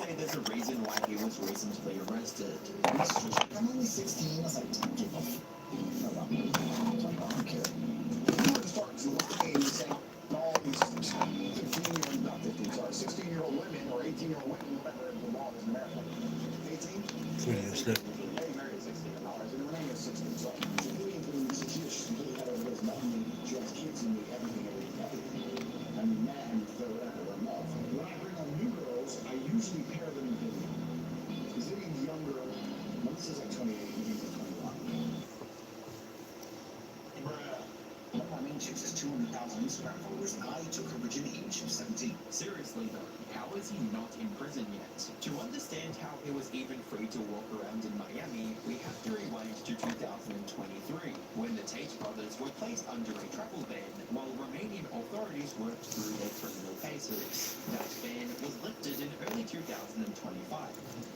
say there's a reason why he was recently arrested. I'm only 16. I was like, don't give a f about me. I don't care. You were to start lying and saying all these 15-year, not 15, sorry, 16-year-old women or 18-year-old women, whatever the law is in America. 18? Yeah, snap. They married at 16 and ours, and Renee is 16. So if you ain't doing this, she really had all those money, she has kids and everything. I mean, man, whatever, love. When I bring on new girls, I usually pair them with Vivian. Because Vivian's younger. Melissa's like 28, Vivian's like 21. Bruh. One of my main chicks has 200,000 Instagram followers, and I took her virginity when she was 17. Seriously though, how is he not in prison yet? To understand how he was even free to walk around in Miami, we have to rewind to 2023, when the Tate brothers were placed under a travel ban while Romanian authorities worked through their criminal cases. That ban was lifted in early 2025,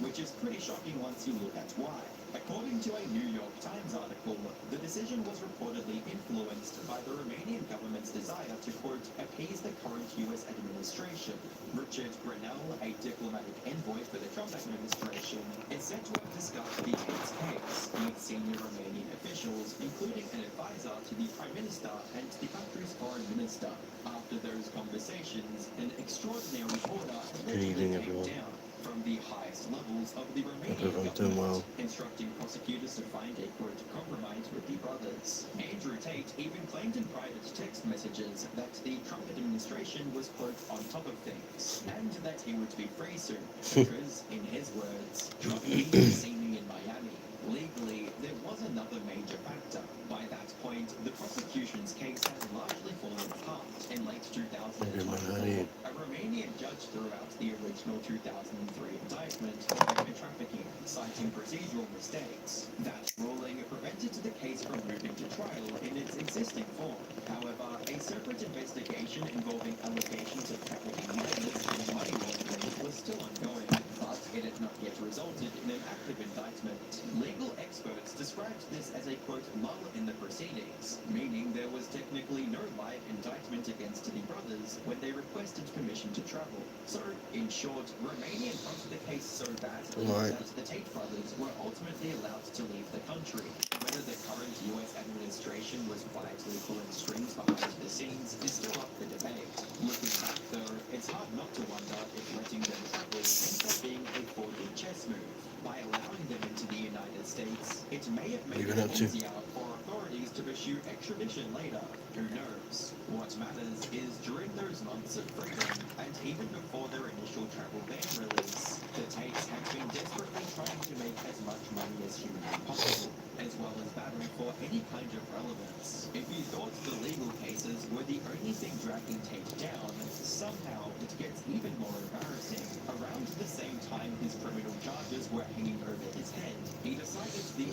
which is pretty shocking once you look at why. According to a New York Times article, the decision was reportedly influenced by the Romanian government's desire to, quote, appease the current U.S. administration. Richard Grenell, a diplomatic envoy for the Trump administration, is said to have discussed the Tate's case with senior Romanian officials, including an advisor to the Prime Minister and the country's foreign minister. After those conversations, an extraordinary order Good evening, came everyone. down from the highest levels of the Hope Romanian everyone's doing government, well. instructing prosecutors to find a, quote, compromise with the brothers. Andrew Tate even claimed in private text messages that the Trump administration was, quote, on top of things, and that he would be free soon, because, in his words, Trump needed to see me in Miami. Legally, there was another major factor. By that point, the prosecution's case had largely fallen apart. In late 2024, a Romanian judge threw out the original 2003 indictment for human trafficking, citing procedural mistakes. That ruling prevented the case from moving to trial in its existing form. However, a separate investigation involving allegations of trafficking minors and money laundering was still ongoing, but it had not yet resulted in an active indictment. Legal experts described this as a, quote, lull in the proceedings, meaning there was technically no live indictment against the brothers when they requested permission to travel. So, in short, Romania dropped the case so badly that the Tate brothers were ultimately allowed to leave the country. Whether the current U.S. administration was quietly pulling strings behind the scenes is still up for debate. Looking back, though, it's hard not to wonder if letting them travel ends up being a 4D chess move. By allowing them into the United States, it may have made it easier for authorities to pursue extradition later. Who knows? What matters is during those months of freedom, and even before their initial travel ban release, the Tates have been desperately trying to make as much money as humanly possible, as well as battling for any kind of relevance. If you thought the legal cases were the only thing dragging Tate down, somehow it gets even more embarrassing. Around the same time his criminal charges were hanging over his head, he decided the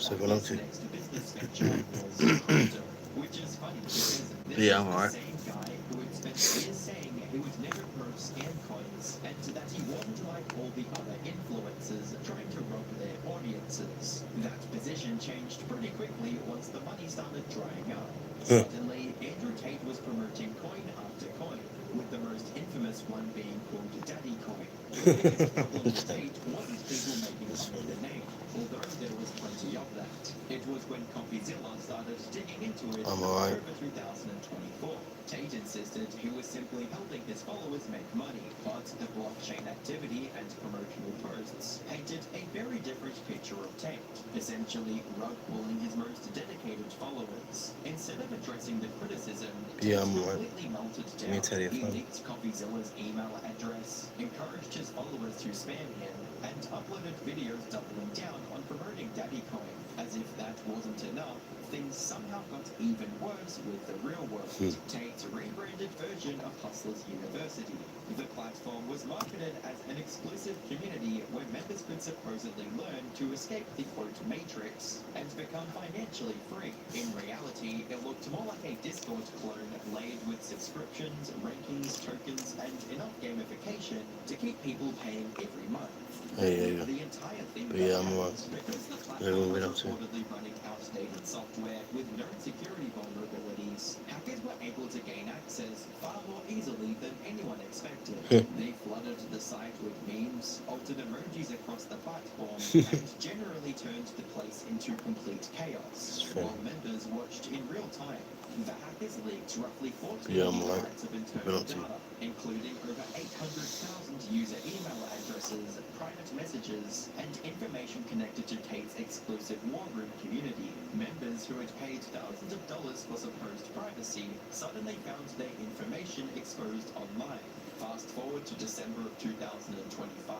next business venture was crypto, which is funny because this is the same guy who had spent years saying he would never grow scam coins, and that he wasn't like all the other influencers trying to rob their audiences. That position changed pretty quickly once the money started drying up. Suddenly, Andrew Tate was promoting coin after coin, with the most infamous one being called Daddy Coin. The biggest problem with Tate wasn't people making fun of the name, although there was plenty of that. It was when CopyZilla started digging into it in October 2024. Tate insisted he was simply helping his followers make money, but the blockchain activity and promotional posts painted a very different picture of Tate, essentially rug-pulling his most dedicated followers. Instead of addressing the criticism, Tate completely melted down. He leaked CopyZilla's email address, encouraged his followers to spam him, and uploaded videos doubling down on promoting Daddy Coin. As if that wasn't enough, things somehow got even worse with the real world. Tate's rebranded version of Hustlers University. The platform was marketed as an exclusive community where members could supposedly learn to escape the quote matrix and become financially free. In reality, it looked more like a Discord clone laid with subscriptions, rankings, tokens, and enough gamification to keep people paying every month. Yeah. The entire thing But yeah, got I'm alright. hacked because the What platform have we was been up to? reportedly running outdated software with known security vulnerabilities. Hackers were able to gain access far more easily than anyone expected. They flooded the site with memes, altered emojis across the platform, and generally turned the place into complete chaos, while members watched in real time. The hackers leaked roughly 14 Yeah, I'm alright. gigabytes of Been internal up to. data, including over 800,000 user email addresses, private messages, and information connected to Tate's exclusive War Room community. Members who had paid thousands of dollars for supposed privacy suddenly found their information exposed online. Fast forward to December of 2025,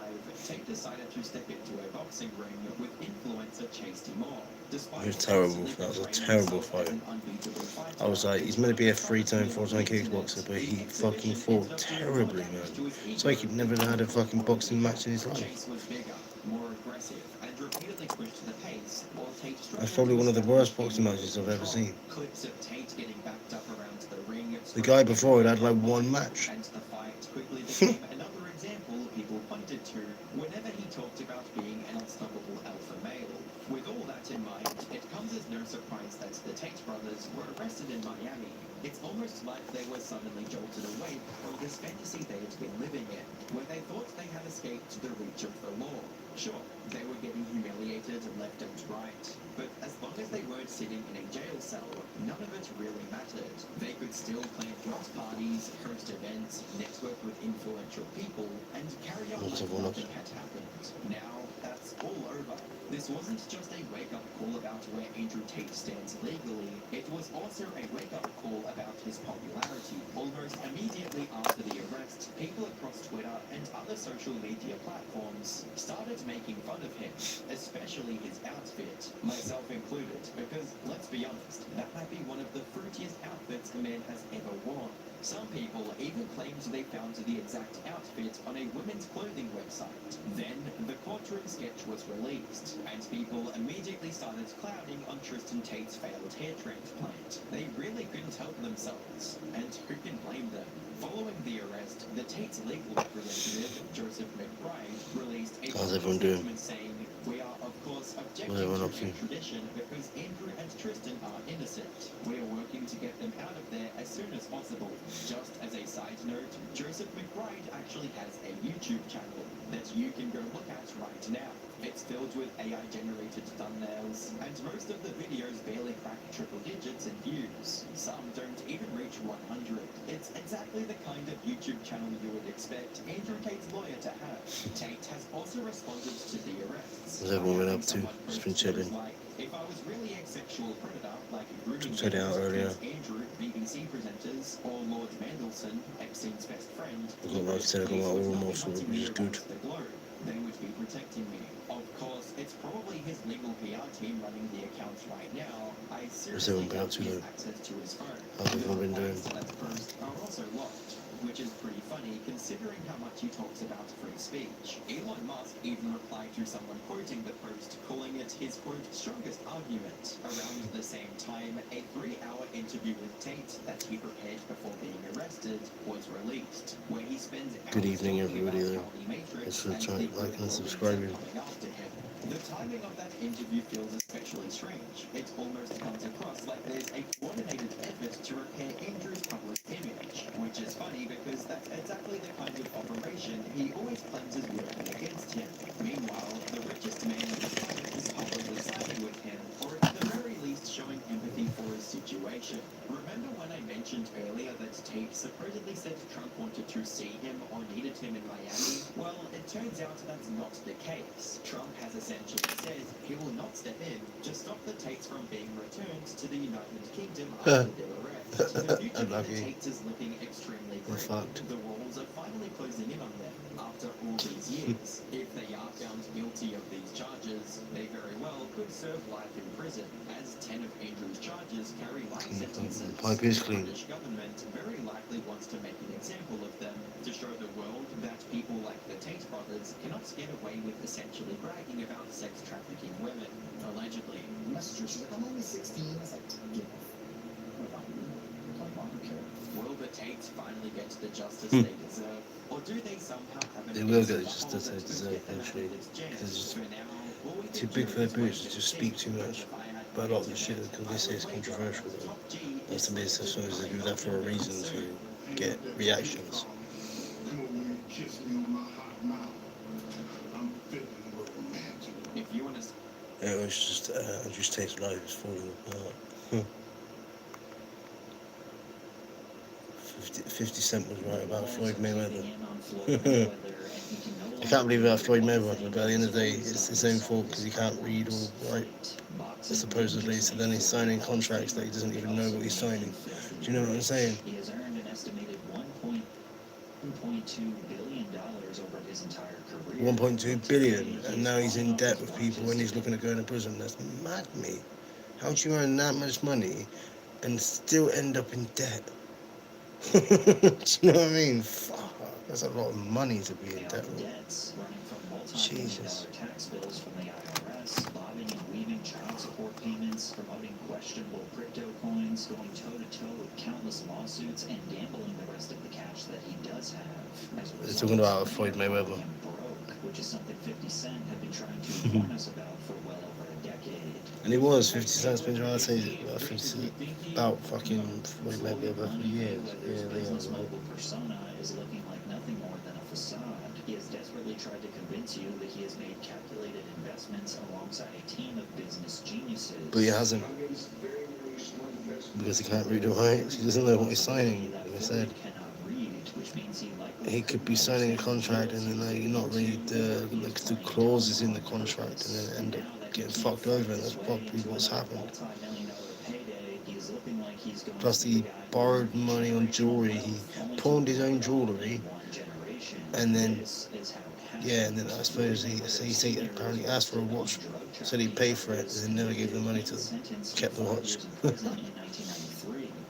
Tate decided to step into a boxing ring with influencer Chase Moore. Despite It was terrible. constantly That was a portraying terrible himself as fight. an unbeatable fighter, I was like, he's meant to be a 3-time, 4-time kickboxer, but he fucking fought terribly, man. It's like he'd never had a fucking boxing match in his life. Chase was bigger, more aggressive, and repeatedly pushed the pace, while Tate That's struggled probably to one of the establish worst boxing matches I've ever control. seen. Clips of Tate getting backed up around the ring. The guy before it had like one match. And the fight quickly became another example people pointed to whenever he talked about being an unstoppable alpha male. With all that in mind, it comes as no surprise that the Tate brothers were arrested in Miami. It's almost like they were suddenly jolted away from this fantasy they had been living in, where they thought they had escaped the reach of the law. Sure, they were getting humiliated left and right, but as long as they weren't sitting in a jail cell, none of it really mattered. They could still plan yacht parties, host events, network with influential people, and carry on like nothing had happened. Now, that's all over. This wasn't just a wake-up call about where Andrew Tate stands legally, it was also a wake-up call about his popularity. Almost immediately after the arrest, people across Twitter and other social media platforms started making fun of him, especially his outfit, myself included, because let's be honest, that might be one of the fruitiest outfits the man has ever worn. Some people even claimed they found the exact outfit on a women's clothing website. Then, the courtroom sketch was released, and people immediately started clouding on Tristan Tate's failed hair transplant. They really couldn't help themselves, and who can blame them? Following the arrest, the Tate's legal representative, Joseph McBride, released a How's everyone doing? statement saying, "We are, of course, objecting What everyone to up to? extradition because Andrew and Tristan are innocent. We are working to get them out of there as soon as possible." Just as a side note, Joseph McBride actually has a YouTube channel that you can go look at right now. It's filled with AI-generated thumbnails, and most of the videos barely crack triple digits in views. Some don't even reach 100. It's exactly the kind of YouTube channel you would expect Andrew Tate's lawyer to have. Tate has also responded to the arrests. What's everyone been up to? Just been chilling. Like, if I was really a sexual predator, like grooming Checked it out earlier. Andrew, BBC presenters, or Lord Mandelson, Epstein's best friend, I've got like said, I got my oral muscle, which is good. they would be protecting me. Of course, it's probably his legal PR team running the accounts right now. I seriously everyone been up doubt to, he has though? access to his phone. How's everyone been doing? The that post are also locked, which is pretty funny considering how much he talks about free speech. Elon Musk even replied to someone quoting the post, calling it his quote strongest argument. Around the same time, a 3-hour interview with Tate that he prepared before being arrested was released, where he spends hours Good evening, talking everybody, about though. how the Matrix Thanks for and trying, the liking and political subscribing. elites are coming after him. The timing of that interview feels especially strange. It almost comes across like there's a coordinated effort to repair Andrew's public image, which is funny because that's exactly the kind of operation he always claims is working against him. Meanwhile, the richest man on the planet is publicly siding with him, or at the very least showing empathy for his situation. Remember when I mentioned earlier that Tate supposedly said Trump wanted to see him or needed him in Miami? Well, it turns out that's not the case. Trump has essentially said he will not step in to stop the Tates from being returned to the United Kingdom after their arrest. The future for the Tates is looking extremely grim. The walls are finally closing in on them after all these years. If they are found guilty of these charges, they very well could serve life in prison, as 10 of Andrew's charges carry life sentences. Pipe is The clean. British government very likely wants to make an example of them to show the world that people like the Tate brothers cannot get away with essentially bragging about sex trafficking women, allegedly. Message her, she's like, I'm only 16. I was like, get off. What about you? Like, I don't care. Will the Tates finally get the justice they deserve? Or do they somehow have They an will ace get in it the just hole as they that could deserve get them out eventually. of this jam? Because For now, we'll leave too the big for their jury's boots, they verdict just to speak date. too much. If I had But a my lot of the shit, internet, because I they say would it's wager on controversial, that though. Top G That's is the best as listed soon as they do right that for a on the reason, to concern. get reactions. Come on, man, kiss me on my hot mouth. I'm feeling romantic. If you want to It was just Andrew Tate's life is falling apart. 50 Cent was right about Floyd Mayweather. I can't believe about Floyd Mayweather, but at the end of the day, it's his own fault because he can't read or write, supposedly. So then he's signing contracts that he doesn't even know what he's signing. Do you know what I'm saying? He has earned an estimated $1.2 billion over his entire career. 1.2 billion, and now he's in debt with people and he's looking at going to prison. That's mad, me. How do you earn that much money and still end up in debt? Do you know what I mean? Fuck, that's a lot of money to be in debt with. Debts running from Jesus. multi-million-dollar tax bills from the IRS, bobbing and weaving child support payments, promoting questionable crypto coins, going toe-to-toe with countless lawsuits, and gambling the rest of the cash that he does have. As a They're talking about result, Floyd many are Mayweather. calling him broke, which is something 50 Cent had been trying to warn us about for well over a decade. And he was 50 Cent's been trying to say about fucking Floyd Mayweather for years. Yeah, they Business are, right? mogul persona is looking like nothing more than a facade. He has desperately tried to convince you that he has made calculated investments alongside a team of business geniuses. But he hasn't, I made some very, very smart investments. because he can't read or write. He doesn't know what he's signing. Like I said, Cannot read, which means he likely he could be signing a contract and then like not read the clauses in the contract and then end up getting fucked over, and that's probably what's happened. multi-million-dollar payday. He's looking like he's going Plus, he borrowed money on jewelry. He pawned his own jewelry, and then and then I suppose he apparently asked for a watch, said he'd pay for it, and then never gave the money to them. Kept the watch.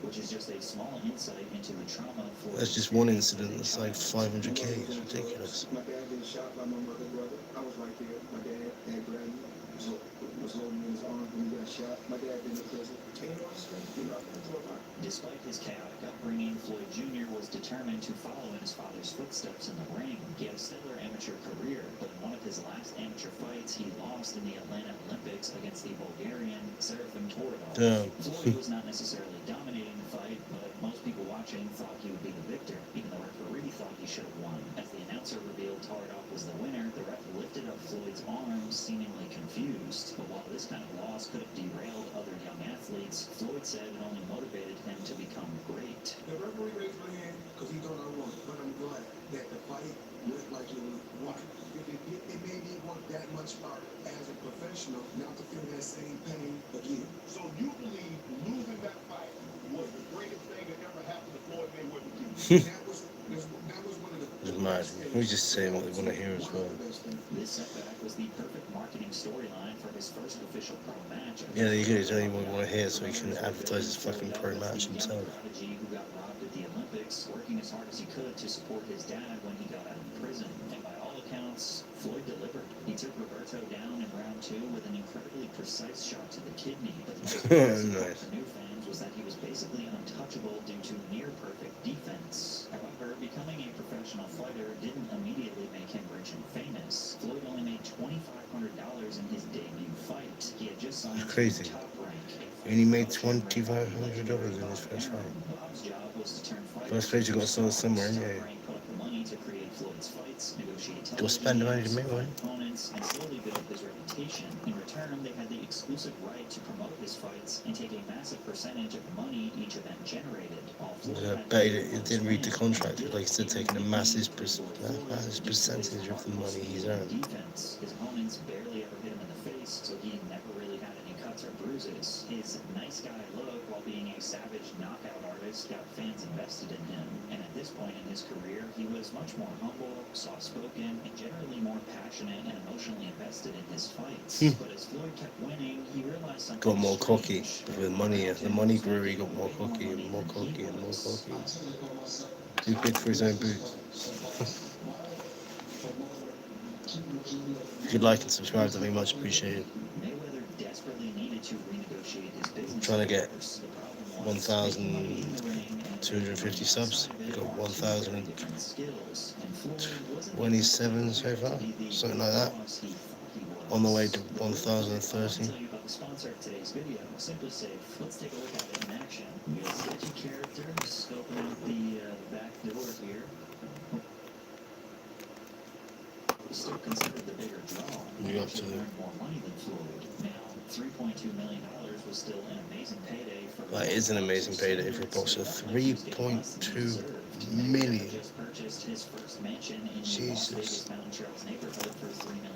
Which is just a small insight into the trauma. That's just one incident that's like 500K. It's ridiculous. My dad been shot by my mother, brother. I was right there. My dad had grabbed me, was holding me in his arms when he got shot. My dad been in prison. Despite his chaotic upbringing, Floyd Jr. was determined to follow in his father's footsteps in the ring. He had a stellar amateur career, but in one of his last amateur fights, he lost in the Atlanta Olympics against the Bulgarian Serafim Torodov. Damn. Floyd was not necessarily dominating the fight, but most people watching thought he would be the victor, even the referee thought he should have won. As the announcer revealed Torodov was the winner, the ref lifted up Floyd's arms, seemingly confused. But while this kind of loss could have derailed other young athletes, Floyd said it only motivated him to become great. The referee raised my hand because he thought I won, but I'm glad that the fight went like it was won. It made me want that much harder as a professional not to feel that same pain again. So you believe losing that fight was the greatest thing that ever happened to Floyd Mayweather Jr.? that was one of the It's mad. We just saying what they want to hear as well. This setback was the perfect marketing storyline for his first official pro match. Yeah, you get only what we want to hear so he can advertise his fucking pro match himself. Prodigy who got robbed at the Olympics, working as hard as he could to support his dad when he got out of prison. And by all accounts, Floyd delivered. He took Roberto down in round 2 with an incredibly precise shot to the kidney. But the most impressive part Nice. for new fans was that he was basically untouchable due to near-perfect defense. However, becoming a professional fighter didn't immediately make him rich and famous. Floyd only made $2,500 in his debut fight. He had just signed Crazy. to Top Rank. And he made $2,500 in his first fight. Bob's job was to turn fighters. First page you got to start somewhere, Top yeah. Rank put up the money to create Floyd's fights, negotiate Go spend the money to make television money. deals, opponents, and slowly build his reputation. In return, they had the exclusive right to promote his fights and take a massive percentage of the money each event generated. All Floyd I had bet to he do was didn't read the win. contract. Like I said, taking a massive percentage of the money he's earned. Defense. His opponents barely ever hit him in the face, so he never really had any cuts or bruises. His nice guy look, while being a savage knockout artist, got fans invested in him. And at this point in his career, he was much more humble, soft-spoken, and generally more passionate and emotionally invested in his fights. But as Floyd kept winning, he realized something Got more cocky. strange. With money, as the money grew, he got more cocky and more cocky and more cocky. Too big for his own boots. If you'd like and subscribe, that'd be much appreciated. Mayweather desperately needed to renegotiate his business. Trying to get terms. The problem was, 1,200 250 subs. We've got 1,027 so far, something like that. On the way to 1,030. Tell you about the sponsor of today's video, SimpliSafe. Let's take a look at it in action. We got a sketchy character scoping out the back door here. Still considered the bigger draw. You up to Should earn more money than Floyd. Now, $3.2 million was still an amazing payday for. That is an amazing payday for a boxer. 3.2 million. Just purchased his first mansion in the Las Jesus. Vegas Mountain Trails neighborhood for $3 million.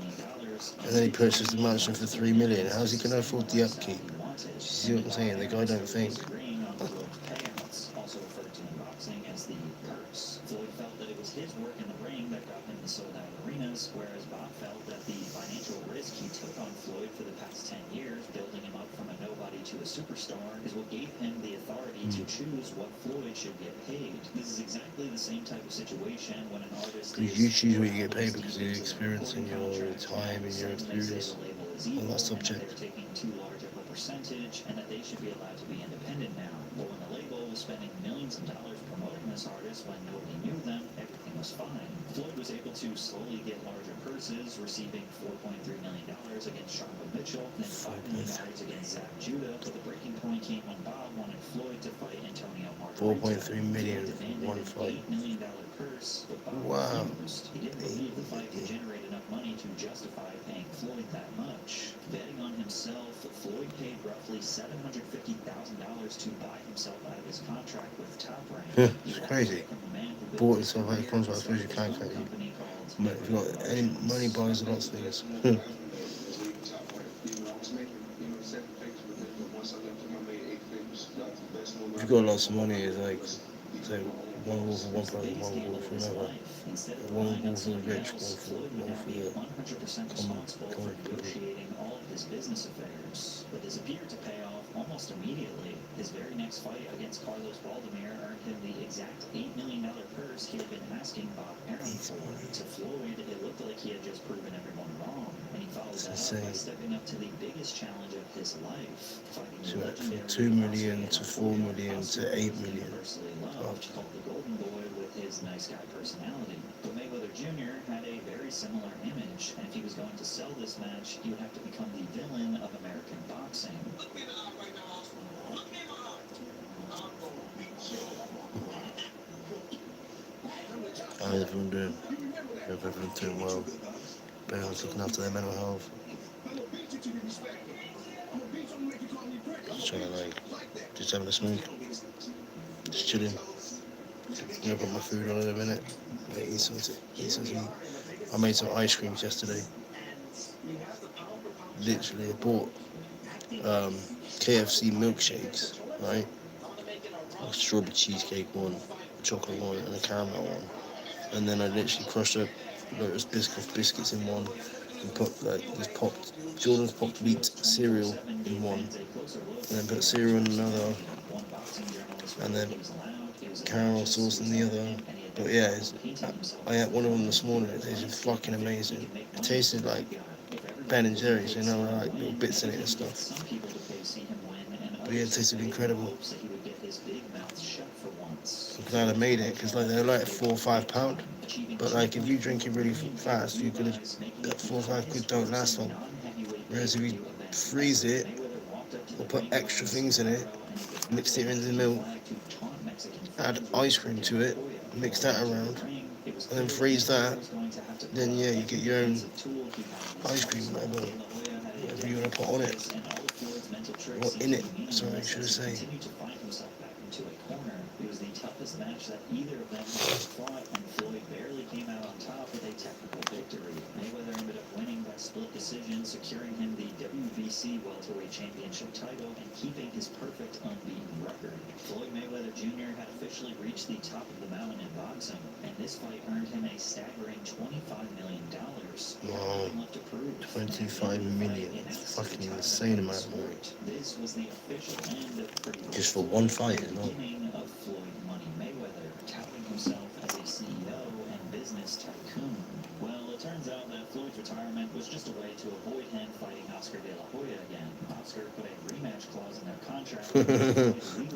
And then he purchased the mansion for 3 million. How's he going to afford the upkeep? You see what I'm saying? The guy don't think. Agreeing on Floyd's payouts, also referred to in boxing as the purse. Floyd felt that it was his work in the ring that got him the sold-out arenas, whereas Bob felt that the financial risk he took on Floyd for the past 10 years, building him up from a nobody to a superstar, is what gave him the authority to choose what Floyd should get paid. This is exactly the same type of situation when an artist Because you choose what you get paid because of your experience and your time and your experience on that subject. They're taking too large of a percentage and that they should be allowed to be independent now. But when the label was spending millions of dollars promoting this artist when nobody knew them, everything was fine. Floyd was able to slowly get larger purses, receiving $4.3 million against Sharma Mitchell, then $5 million against Zach Judah. But the breaking point came when Bob wanted Floyd to fight Antonio Margarito. 4.3 million for one fight. $8 million purse, but Bob Wow. refused. He didn't believe the fight would generate enough money to justify paying Floyd that much. Betting on himself, Floyd paid roughly $750,000 to buy himself out of his contract with Top Rank. Yeah, He it's walked crazy. away from the man who Bought built himself out of contract, I suppose you can't cut you. company called But if you've got any money buys a lot of things. If you've got lots of money, it's like, say, one wall for one person, one wall for another. One wall for the rich, one for the 100% responsible for negotiating all of his business affairs. But this appeared to pay off almost immediately. His very next fight against Carlos Baldomir earned him the exact $8 million purse he had been asking Bob Arum for. To Floyd, it looked like he had just proven everyone wrong, and he followed that up by stepping up to the biggest challenge of his life, fighting So the like from legendary 2 million to 4 million to 8 million. universally loved, called the Golden Boy with his nice guy personality. But Mayweather Jr. had a very similar image, and if he was going to sell this match, he would have to become the villain of American boxing. How's everyone doing? Hope everyone's doing well. Everyone's looking after their mental health. Just trying to just having a smoke. Just chilling. Gonna put my food on in a minute. Eat something to eat. I made some ice creams yesterday. Literally, I bought KFC milkshakes, right? A strawberry cheesecake one, a chocolate one, and a caramel one. And then I literally crushed up Lotus biscuits in one and put Jordan's popped wheat cereal in one, and then put cereal in another, and then caramel sauce in the other. But yeah, I had one of them this morning. It tasted fucking amazing. It tasted like Ben and Jerry's, you know, like little bits in it and stuff. But yeah, it tasted incredible. I'm glad I made it because they're like £4 or £5. But like if you drink it really fast, you could have that £4 or £5 don't last long. Whereas if you freeze it or put extra things in it, mix it into the milk, add ice cream to it, mix that around, and then freeze that, then yeah, you get your own ice cream, whatever you want to put on it, or in it, sorry, I should say. It was the toughest match that either of them had fought, and Floyd barely came out on top with a technical victory. Mayweather ended up winning by split decision, securing him the WBC welterweight championship title and keeping his perfect unbeaten record. Floyd Mayweather Jr. had officially reached the top of the mountain in boxing, and this fight earned him a staggering $25 million. Wow, 25 million. It's a fucking insane amount of money. This was the official end of Just for one fight, you know? beginning of Floyd Money Mayweather, touting himself as a CEO and business tycoon. Well, it turns out that Floyd's retirement was just a way to avoid him fighting Oscar De La Hoya again. Oscar put a rematch clause in their contract.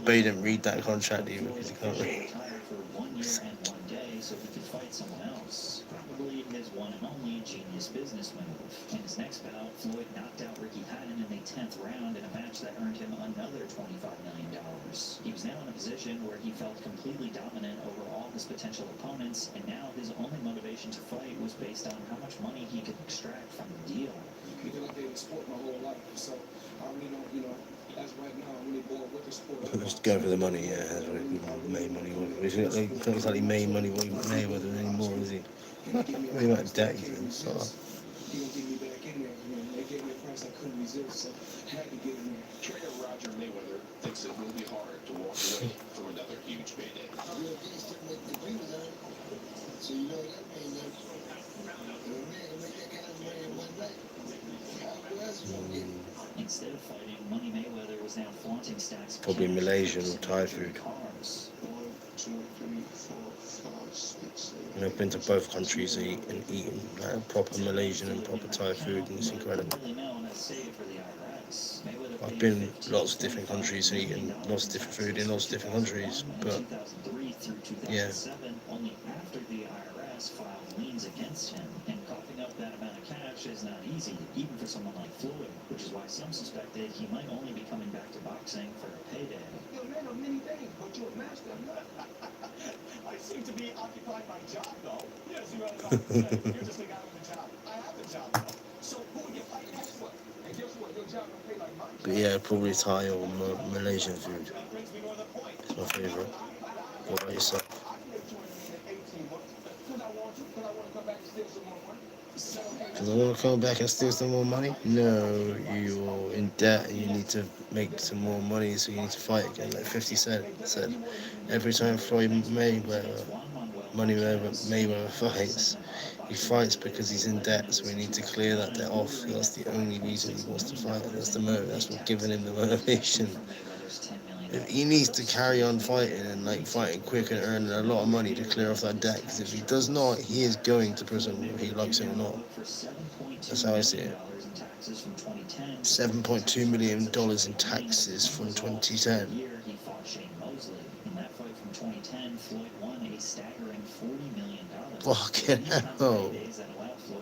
But he didn't read that contract either because he can't read. Retired for 1 year and 1 day so he could fight someone else. Probably his one and only genius business move. In his next bout, Floyd knocked out Ricky Hatton in the 10th round in a match that earned him another $25 million. He was now in a position where he felt completely dominant over all his potential opponents, and now his only motivation to fight was based on how much money he could extract from the deal. I've been in the sport my whole life, so I really don't, as right now, I'm really bored with the sport. Just go for the money, yeah. That's what he made money. He looks like he made money with Mayweather anymore, is he? He might debt even, so. He gonna get me back in there, They gave me a price I couldn't resist, so I had to get in there. Trainer Roger Mayweather thinks it will be hard to walk away from another huge payday. Real things didn't make the dreamers out. So you know that means that a man can make that kind of money in one night. How else you gonna get it? Instead of fighting, Money Mayweather was now flaunting stacks of Probably cash Malaysian and or Thai food. cars. 1, 2, 3, 4, 5, 6, 7. I've been to both countries and eaten like proper Malaysian and proper Thai food, and it's incredible. Formerly known as Save for the IRS. Mayweather I've paid been 15 lots of different countries and eaten lots of different food in lots of different countries, but 2003 through 2007, only after the IRS filed liens against him, and coughing up that amount of cash is not easy, even for someone like Floyd, which is why some suspected he might only be coming back to boxing for a payday. You're a man of many things, but you're a master of none. I seem to be occupied by job, though. Yes, you have You're just the guy with the job. I have the job, though. So who are you fighting next with? And guess what? Your job don't pay like mine. but yeah, probably Thai or Malaysian food. That brings me to the point. It's my favourite. What about yourself? I can make 200 million in 18 months. Because I want to. Because I want to come back and steal some more money. Because I want to come back and steal some more money? No, you're in debt and you need to make some more money, so you need to fight again. Like 50 Cent said, every time Floyd Mayweather fights, he fights because he's in debt, so we need to clear that debt off. So that's the only reason he wants to fight. That's the motive. That's what's giving him the motivation. If he needs to carry on fighting and like fighting quick and earning a lot of money to clear off that debt, because if he does not, he is going to prison, whether he likes it or not. That's how I see it. $7.2 million in taxes from 2010. He fought Shane Mosley. In that fight from 2010, Floyd won a staggering $40 million. Fucking hell.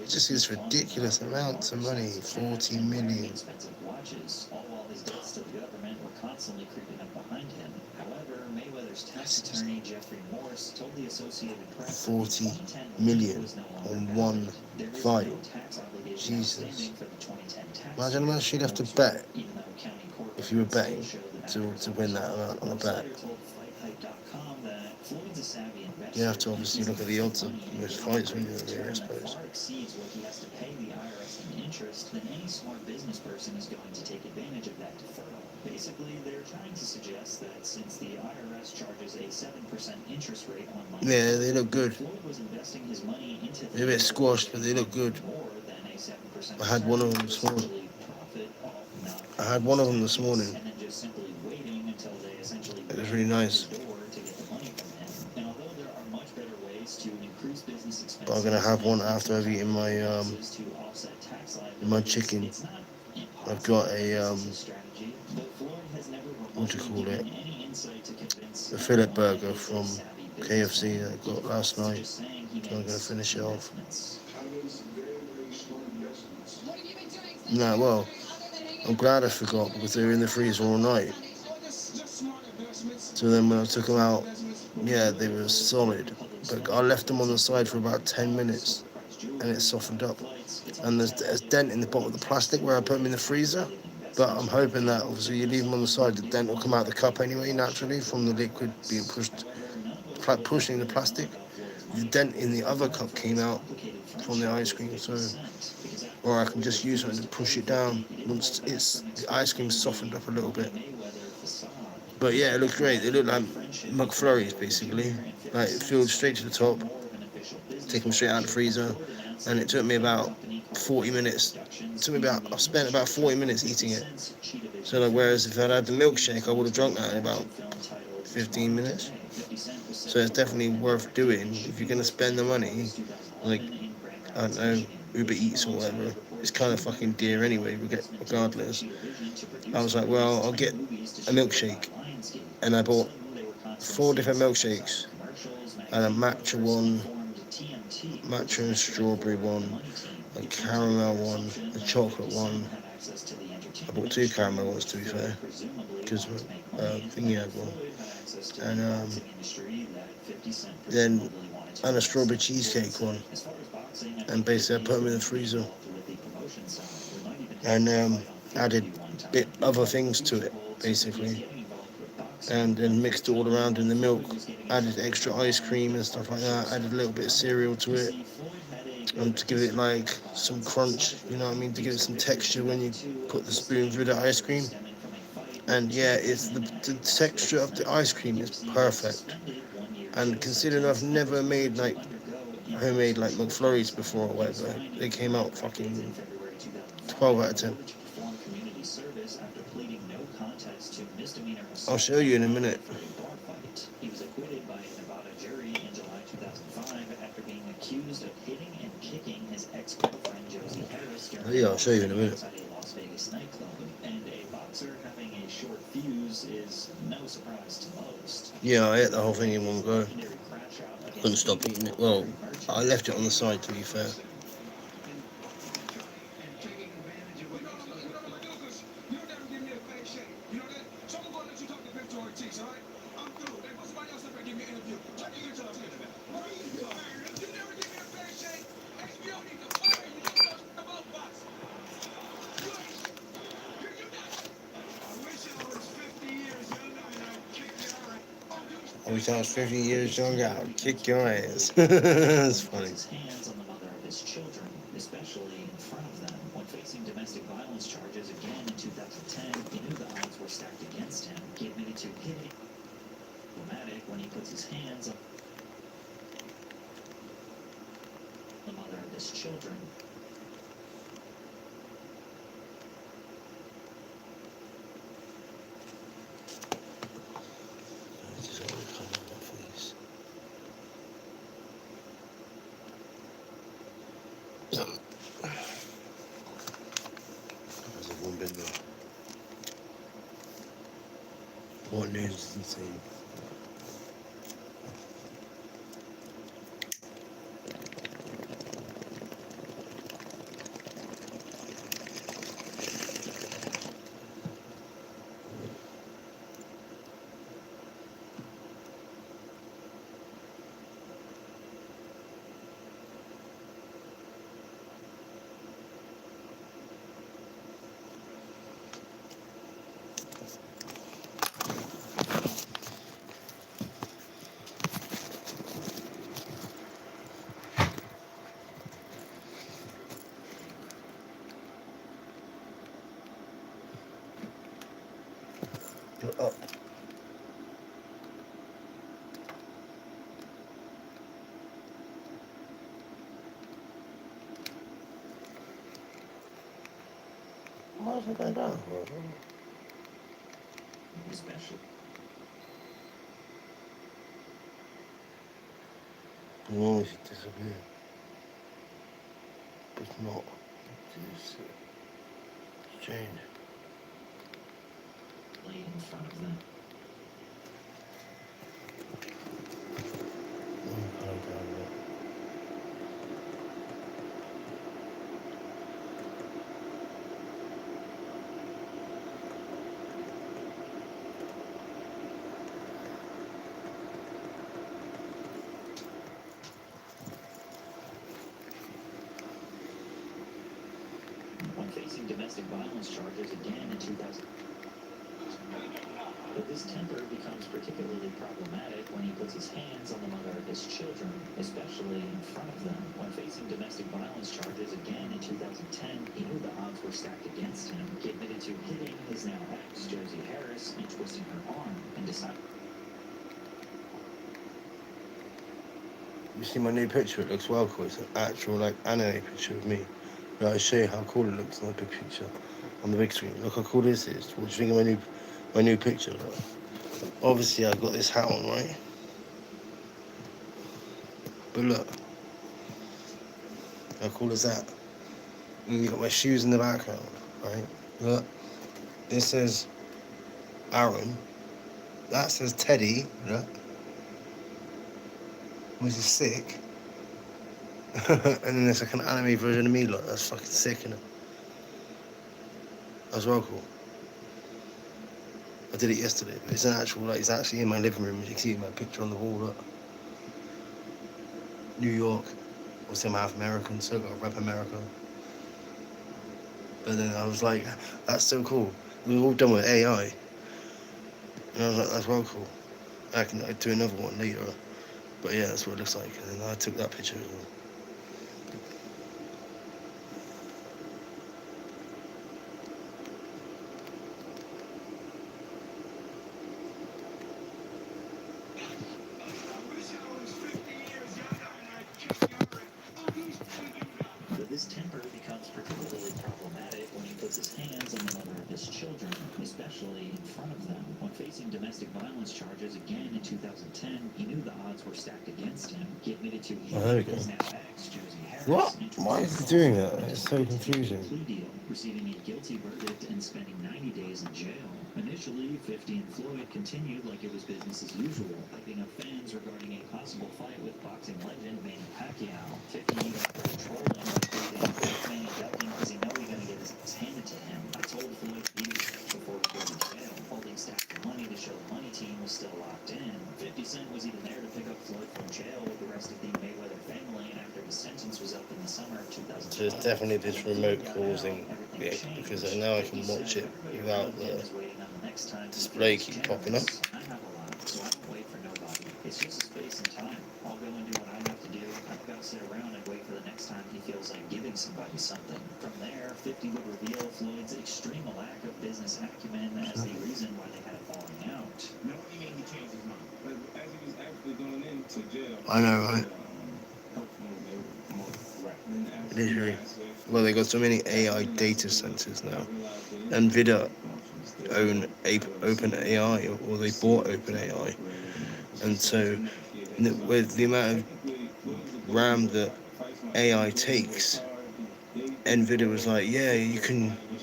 Just these ridiculous amounts of money, 40 million. Expensive watches, all while his debts to the government were constantly creeping up behind him. However, Mayweather's tax attorney Jeffrey Morse told the Associated Press 40 that 2010 million was no longer on valid. one There is fight. no tax obligation Jesus. outstanding for the 2010 tax Imagine how year. much you'd have to bet Even though county court if you were records betting still show the to matter win that amount on a bet. Later told FightHype.com that Floyd's a savvy investor. You have to obviously look at the odds of most fights when you're there, I That suppose. far exceeds what he has to pay the IRS in interest, then any smart business person is going to take advantage of that deferral. Basically, they're trying to suggest that since the IRS charges a 7% interest rate on money, Yeah, they look good. Floyd was investing his money into They're a bit squashed, but they look good. more than a 7% I had one of them return, this morning. essentially profit off not I had one of them this morning. and then just simply waiting until they essentially It was really nice. the door to get the money from him. And although there are much better ways to increase business expenses, But I'm gonna have one after I've eaten my to offset tax liabilities, my chicken. it's not I've got a impossible strategy, but Floyd has never what do you call given it? any insight to convince The fillet anyone burger that he's a from savvy KFC businessman. that I got last night. Just saying he So I'm gonna makes finish it off. investments. I made some very, very smart investments. What have you been doing since Nah, well, other than hanging I'm glad I forgot because they were in the freezer all night. Just smart investments. So then when I took them out, yeah, they were solid. But I left them on the side for about 10 minutes and it softened up. And there's a dent in the bottom of the plastic where I put them in the freezer. But I'm hoping that obviously you leave them on the side, the dent will come out of the cup anyway naturally from the liquid being pushing the plastic. The dent in the other cup came out from the ice cream, so or I can just use it and push it down once the ice cream softened up a little bit. But yeah, it looked great. They look like McFlurries basically. Like it filled straight to the top, take them straight out of the freezer, and it took me about 40 minutes. I spent about 40 minutes eating it. So like, whereas if I'd had the milkshake, I would have drunk that in about 15 minutes. So it's definitely worth doing if you're gonna spend the money. Like, I don't know, Uber Eats or whatever. It's kind of fucking dear anyway, regardless. I was like, well, I'll get a milkshake. And I bought 4 different milkshakes. And a matcha one, matcha and strawberry one, a caramel one, a chocolate one. I bought 2 caramel ones, to be fair, because thingy had one. And then and a strawberry cheesecake one. And basically I put them in the freezer. And added other things to it, basically. And then mixed it all around in the milk. Added extra ice cream and stuff like that. Added a little bit of cereal to it. To give it like some crunch, you know what I mean? To give it some texture when you put the spoon through the ice cream. And yeah, it's the texture of the ice cream is perfect. And considering I've never made like homemade like McFlurries before or whatever, they came out fucking 12 out of 10. I'll show you in a minute. He was acquitted by a Nevada jury in July 2005 after being accused of hitting and kicking his ex-girlfriend Josie Harris during I'll show you in a minute. outside a Las Vegas nightclub. And a boxer having a short fuse is no surprise to most. Yeah, I ate the whole thing in one go. Couldn't stop eating it. Well, I left it on the side, to be fair. I wish I was 50 years younger, I'd kick your ass. That's funny. His hands on the mother of his children, especially in front of them. When facing domestic violence charges again in 2010, he knew the odds were stacked against him. He admitted to hitting dramatic when he puts his hands on the mother of his children. What news is he saying? Shut up. Why's it going down? Especially. No, it disappeared. But it's not. It's strange. Lay in front of them. When facing domestic violence charges again in 2000. But this temper becomes particularly problematic when he puts his hands on the mother of his children, especially in front of them. When facing domestic violence charges again in 2010, he knew the odds were stacked against him. He admitted to hitting his now ex, Josie Harris, and twisting her arm, and decided. You see my new picture? It looks well cool. It's an actual like anime picture of me. Now I'll show you how cool it looks on the big picture, on the big screen. Look how cool this is. What do you think of my new picture? Look. Obviously I've got this hat on, right? But look, how cool is that? And you got my shoes in the background, right? Look, this says Aaron. That says Teddy, look, which is sick. And then there's like an anime version of me, look, that's fucking sick, innit? That's well cool. I did it yesterday, but it's an actual, like, it's actually in my living room. You can see my picture on the wall, look. New York. Obviously, I'm half American, so I got to rep America. But then I was like, that's so cool. We were all done with AI. And I was like, that's well cool. I'd do another one later. But yeah, that's what it looks like. And then I took that picture as well. But this temper becomes particularly problematic when he puts his hands on the mother of his children, especially in front of them. When facing domestic violence charges again in 2010, he knew the odds were stacked against him. He admitted to there we go. his now ex, Josie Harris. What? Why is he doing that? It's so confusing. Plea deal, receiving a guilty verdict and spending 90 days in jail. Initially, 50 and Floyd continued like it was business as usual, hyping up fans regarding a possible fight with boxing legend Manny Pacquiao. 50 even started trolling by tweeting, Manny ducking because he know he's going to get his ass handed to him. I told Floyd to beat his ass before he goes to jail, holding stacks of money to show the money team was still locked in. 50 Cent was even there to pick up Floyd from jail with the rest of the Mayweather family after his sentence was up in the summer of 2012. So it's definitely this remote causing it, because now I can watch it without the display keep popping up. I have a lot, so I don't wait for nobody. It's just a space and time. I'll go and do what I have to do. I don't gotta sit around and wait for the next time he feels like giving somebody something. From there, 50 would reveal Floyd's extreme lack of business acumen as the reason why they had a falling out. No, he made me change his mind. But as he was actually going into jail, I know, right? Literally. Well, they got so many AI data centers now. NVIDIA own OpenAI, or they bought OpenAI. And so, with the amount of RAM that AI takes, NVIDIA was like, yeah,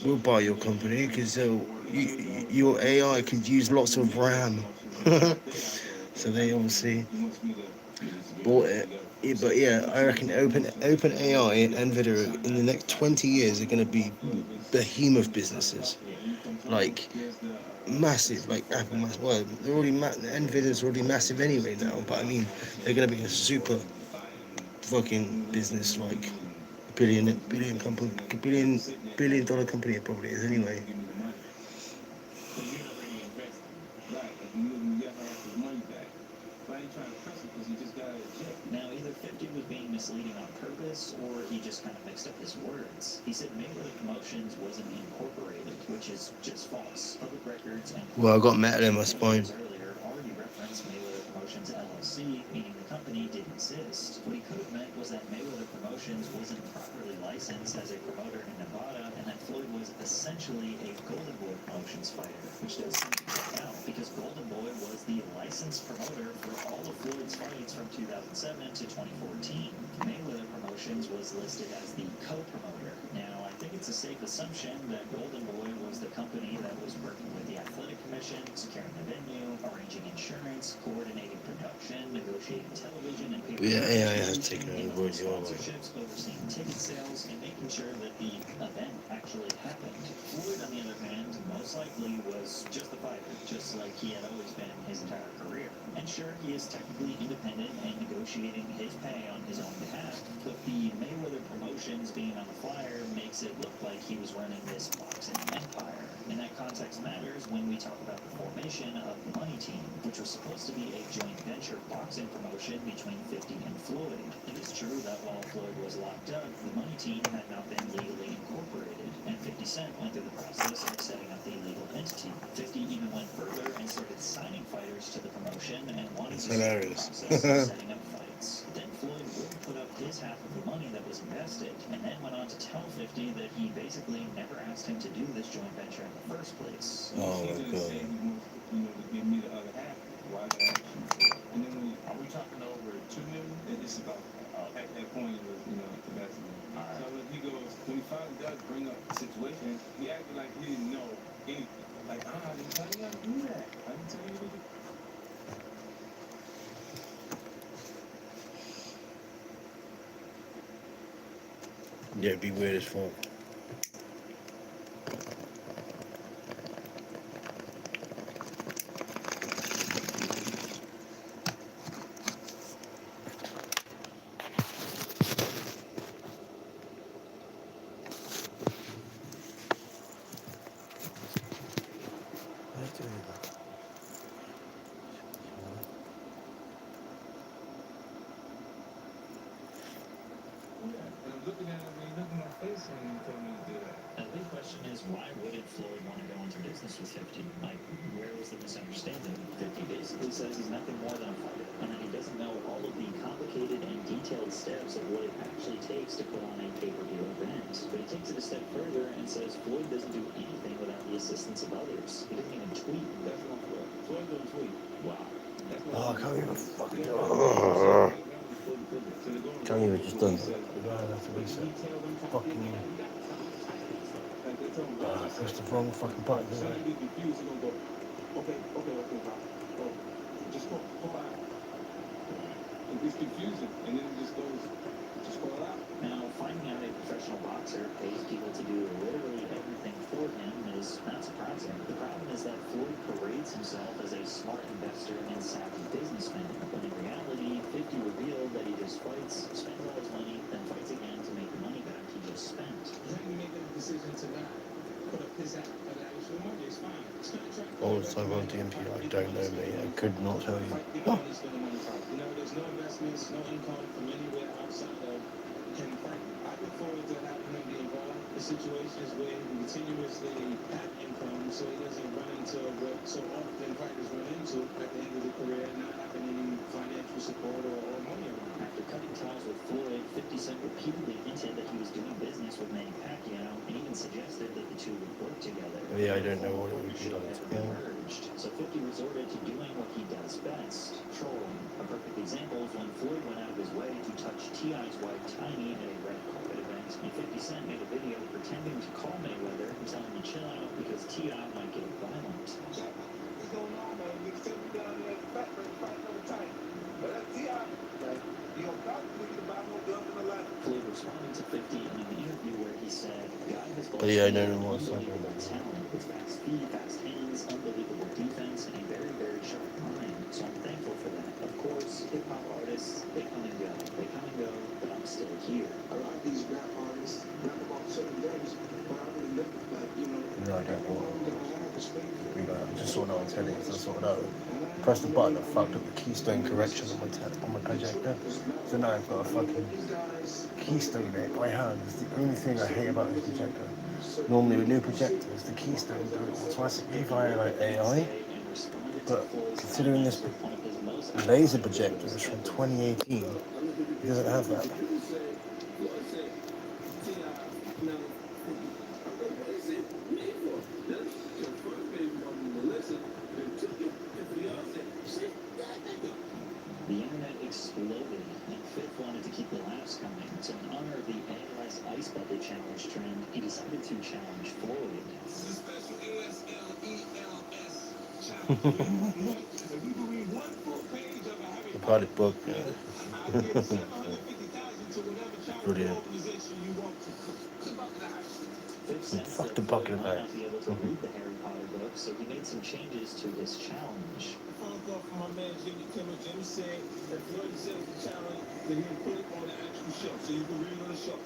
we'll buy your company because your AI could use lots of RAM. So they obviously bought it. Yeah, but yeah, I reckon OpenAI and NVIDIA in the next 20 years are going to be behemoth businesses. Like, massive, like Apple massive. Well, they're already NVIDIA's already massive anyway now, but I mean, they're going to be a super fucking business, like billion dollar company it probably is anyway. Now, either 50 was being misleading on purpose, or he just kind of mixed up his words. He said Mayweather Promotions wasn't incorporated, which is just false. Public records and Well, I got metal in my spine. earlier already referenced Mayweather Promotions LLC, meaning the company didn't exist. What he could have meant was that Mayweather Promotions wasn't properly licensed as a promoter in Nevada, and that Floyd was essentially a Golden Boy Promotions fighter, which does seem to check out, because Golden Boy was the licensed promoter for all of Floyd's fights from 2007 to 2014. Mayweather Promotions was listed as the co-promoter. Now, I think it's a safe assumption that Golden Boy was the company that was working with the Athletic Commission, securing the venue, arranging insurance, coordinating production, negotiating television and pay-per-view Yeah, AI has taken over the world. sponsorships, overseeing ticket sales, and making sure that the event actually happened. Floyd, on the other hand, most likely was just a fighter, just like he had always been his entire career. And sure, he is technically independent and negotiating his pay on his own behalf, but the Mayweather Promotions being on the flyer makes it look like he was running this boxing empire. And that context matters when we talk about the formation of the Money Team, which was supposed to be a joint venture boxing promotion between 50 and Floyd. It is true that while Floyd was locked up, the Money Team had not been legally incorporated, and 50 Cent went through the process of setting up the legal entity. 50 even went further and started signing fighters to the promotion and wanted to start the process of setting up fights. Then Floyd would put up his half of the money that was invested, and then went on to tell 50 that he basically never asked him to do this joint venture in the first place. Oh my god. Give me the other half. Why the action? And then are we talking over $2 million? It's about at that point it was, that's so he goes when he finally does bring up the situation, he acted like he didn't know anything. Like, I didn't tell you how to do that. I didn't tell you to do. Yeah, it'd be weird as fuck. Let's do that. Yeah. And I'm looking at him, and he looked in my face and he told me to do that. And the big question is, why wouldn't Floyd want to go into business with 50? Like, where was the misunderstanding? 50 basically says he's nothing more than a fighter, and that he doesn't know all of the complicated and detailed steps of what it actually takes to put on a pay-per-view event. But he takes it a step further and says Floyd doesn't do anything without the assistance of others. He doesn't even tweet. That's not Floyd. Floyd don't tweet. Wow. That's Oh, I can't even fucking do it. it. Can't even just done. We're gonna have to reset. Fucking. I pressed the wrong fucking button, didn't I? Okay, oh, just go out. It's confusing, and then it just goes, just go out. Now, finding out a professional boxer pays people to do literally everything for him is not surprising. The problem is that Floyd parades himself as a smart investor and savvy businessman, when in reality, 50 revealed that he just fights, spends all his money, then fights again to make the money back he just spent. When you make a decision to not put up his actual money, it's fine. It's contract. All the time on DMP, I don't know, mate. I could not tell you. You know, there's no investments, no income from anywhere outside of him fighting. I look forward to having him be involved in situations where he can continuously have income so he doesn't run into what so often fighters run into at the end of the career, not having any financial support or money around. After cutting ties with Floyd, 50 Cent repeatedly hinted that he was doing business with Manny Pacquiao and even suggested that the two would work together. Yeah, I don't know what it would be Should like. have Yeah. emerged. So 50 resorted to doing what he does best, trolling. A perfect example is when Floyd went out of his way to touch T.I.'s wife Tiny at a red carpet event, and 50 Cent made a video pretending to call Mayweather and tell him to chill out because T.I. might get violent. What's going on, man? You can me down there at the back, ready to fight another time. But that's T.I. Like, you don't got to buy no guns in the line. Floyd responded to 50 in an interview where he said, "Guy has But yeah, I don't know what's unbelievable talent with fast feet, fast hands, unbelievable defense, and a very, very sharp mind. So I'm thankful for that. Of course, hip-hop artists, they come and go. They come and go, but I'm still here." A lot of these rap artists rap about certain things, but I really look like, you know, No, I don't know. everyone that I have respect for. I just saw that on telly, so I sorted out. Pressed the button that fucked up the keystone correction on my projector. So now I've got a fucking keystone there by hand. It's the only thing I hate about this projector. Normally with new projectors, the keystone do it automatically via like AI. But considering this laser projector is from 2018, it doesn't have that. The internet exploded, and Fifth wanted to keep the laughs coming. So in honor of the ALS Ice Bucket Challenge trend, he decided to challenge Floyd. This is a special ASLELS challenge. If you can read one full page of a Harry The Potter product book. I'll give 750,000 to whatever charitable Brilliant. organization you want to. It's about that. Fifth said Fuck the that bucket Floyd might back. not be able to read the Harry Potter book, so he made some changes to his challenge. Phone call from my man Jimmy Kimmel. Jimmy said that Floyd said the challenge that he would put it on the actual show, so you can read it on the show.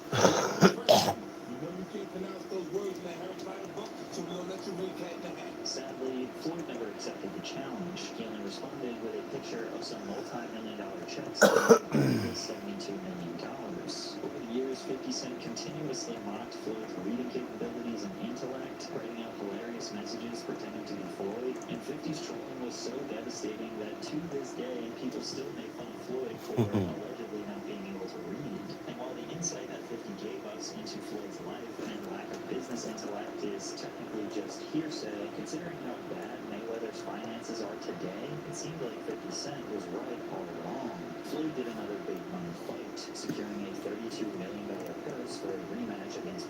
You know you can't pronounce those words in that Harry Potter book, so we're gonna let you read Cat in the Hat. Sadly, Floyd never accepted the challenge. He only responded with a picture of some multi-million-dollar checks valued at $72 million. Over the years, 50 Cent continuously mocked Floyd's reading capabilities and intellect, writing out hilarious messages pretending to be Floyd. And 50's trolling was so devastating that to this day, people still make fun of Floyd for allegedly not being able to read. And while the insight that 50 gave us into Floyd's life and lack of business intellect is technically just hearsay, considering how bad Mayweather's finances are today, it seemed like 50 Cent was right all along. Floyd did another big money fight, securing a $32 million purse for a rematch against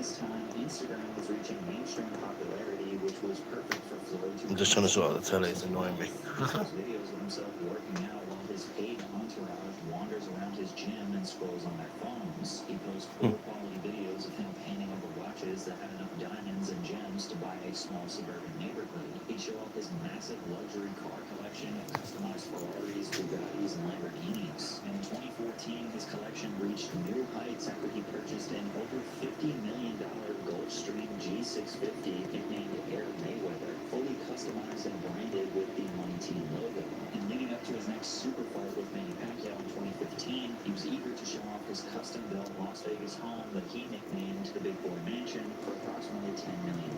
this time, Instagram was reaching mainstream popularity, which was perfect for Floyd to... I'm just trying to sort out the telly, it's annoying me. Posts videos of himself working out while his paid entourage wanders around his gym and scrolls on their phones. He posts poor quality videos of him painting over watches that had enough diamonds and gems to buy a small suburban neighborhood. He'd show off his massive luxury car collection of customized Ferraris, Bugattis, and Lamborghinis. In 2014, his collection reached new heights after he purchased an over $50 million Gulfstream G650 nicknamed Air Mayweather, fully customized and branded with the Money Team logo. And leading up to his next super fight with Manny Pacquiao in 2015, he was eager to show off his custom-built Las Vegas home that he nicknamed the Big Boy Mansion for approximately $10 million.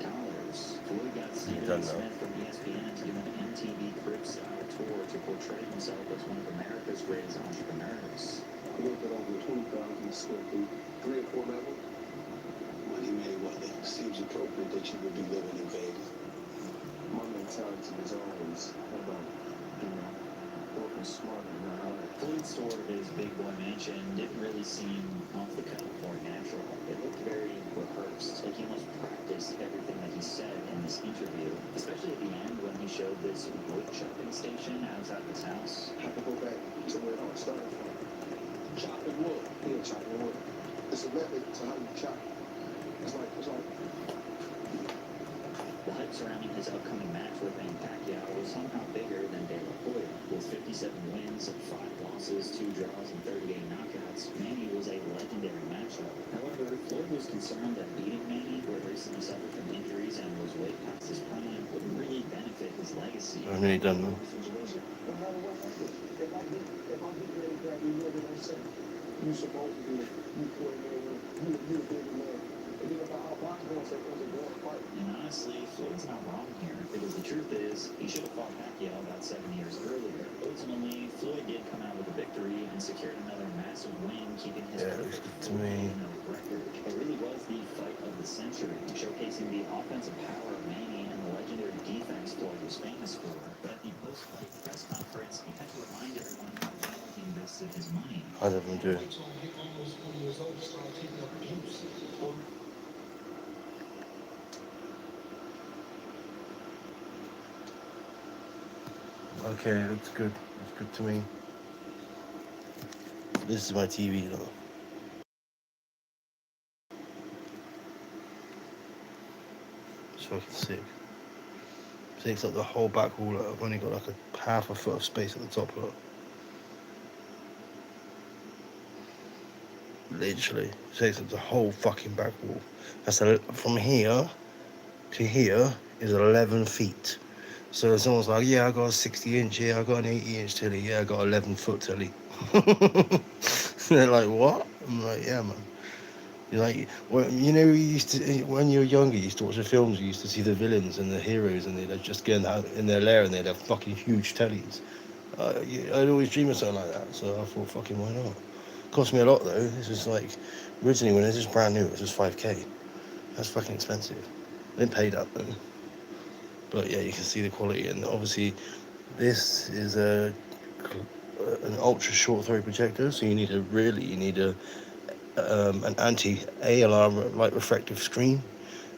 Floyd got Stephen A. Smith from ESPN to do an MTV Crib-style tour to portray himself as one of America's greatest entrepreneurs. A little bit over 20,000 square feet, 3 or 4 levels. Money Mayweather, seems appropriate that you would be living in Vegas. My mentality is always about, working smarter, not harder. Floyd's tour of his Big Boy Mansion didn't really seem off the cuff or natural. It looked very rehearsed, like he almost practiced everything that he said in this interview, especially at the end when he showed this wood chopping station outside his house. I have to go back to where it all started from. Chopping wood. Yeah, chopping wood. It's a method to how you chop. It's like, The hype surrounding his upcoming match with Manny Pacquiao was somehow bigger than De La Hoya. With 57 wins, 5 losses, 2 draws, and 38 knockouts, Manny was a legendary matchup. However, Floyd was concerned that beating Manny, who had recently suffered from injuries and was way past his prime, wouldn't really benefit his legacy. I really don't know. no matter what happens, if I beat Manny Pacquiao, you know what I say? You supposed to be, you Floyd Mayweather, you a bigger man. And you know how boxing was a grand fight. And honestly, Floyd's not wrong here, because the truth is, he should have fought Pacquiao about 7 years earlier. Ultimately, Floyd did come out with a victory and secured another massive win, keeping his perfect to me. 4-0 record. It really was the fight of the century, showcasing the offensive power of Manny and the legendary defense Floyd was famous for. But at the post-fight press conference, he had to remind everyone how well he invested his money. How did we do? Almost 20 years old, started taking up abuse. Okay, it looks good. Looks good to me. This is my TV though. It's fucking sick. Takes up the whole back wall. I've only got like a half a foot of space at the top of it. Literally, takes up the whole fucking back wall. That's from here to here is 11 feet. So someone's like, yeah, I got a 60-inch, yeah, I got an 80-inch telly, yeah, I got an 11-foot telly. They're like, what? I'm like, yeah, man. You're like, well, you know, you used to, when you were younger, you used to watch the films, you used to see the villains and the heroes, and they'd just get in their lair and they'd have fucking huge tellies. I'd always dream of something like that, so I thought, fucking, why not? Cost me a lot though. This was like, originally when this was brand new, it was just 5k. That's fucking expensive. I didn't pay that though. But yeah, you can see the quality, and obviously this is an ultra short throw projector, so you need an anti-ALR light refractive screen,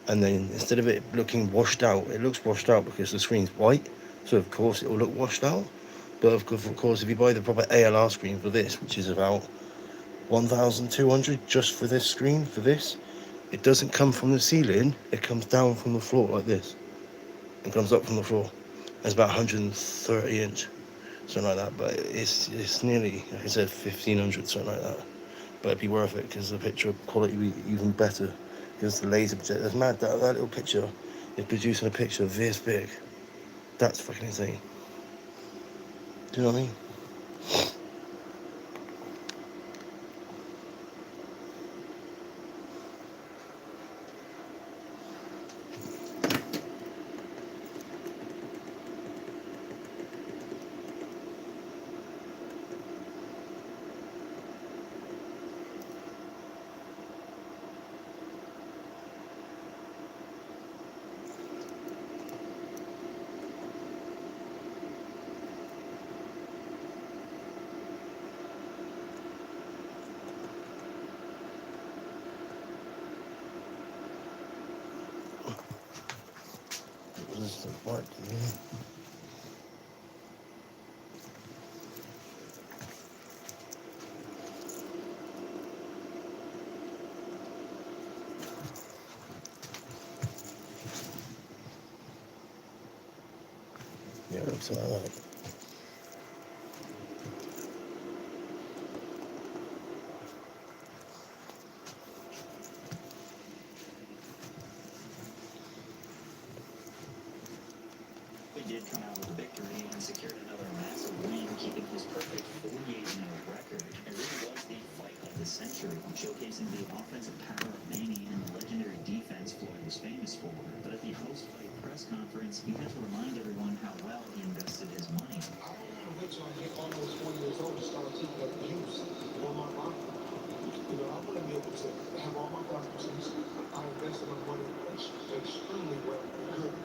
and then instead of it looking washed out, it looks washed out because the screen's white, so of course it will look washed out. But of course if you buy the proper ALR screen for this, which is about 1,200 just for this screen, it doesn't come from the ceiling, it comes down from the floor like this. It comes up from the floor. It's about 130 inch, something like that. But it's nearly, like I said, 1,500, something like that. But it'd be worth it because the picture quality would be even better. Because the laser projector, it's mad that little picture is producing a picture this big. That's fucking insane. Do you know what I mean? was the what? Yeah, looks alright. He did come out with a victory and secured another massive win, keeping his perfect 48-0 record. It really was the fight of the century, showcasing the offensive power of Manny and the legendary defense Floyd was famous for. But at the post-fight press conference, he had to remind everyone how well he invested his money. I don't want to wait till I get almost 40 years old to start taking up juice on my body. You know, I want to be able to have all my faculties. I invested my money extremely well, good.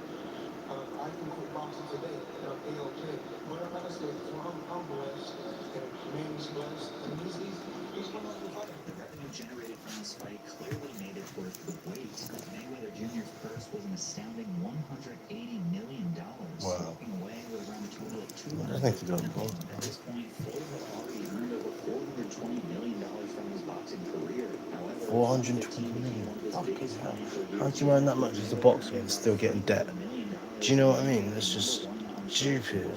I can quit boxing today, and I'm A-OK. But I'm not saying, so I'm blessed, and Manny's blessed, and he's one of the fighter. The revenue generated from this fight clearly made it worth the wait. Mayweather Jr.'s purse was an astounding $180 million, walking away with around a total of $200 million. At this point, Floyd had already earned over $420 million from his boxing career. However, 420 million. How do you earn that much as a boxer and still get in debt? Do you know what I mean? That's just stupid.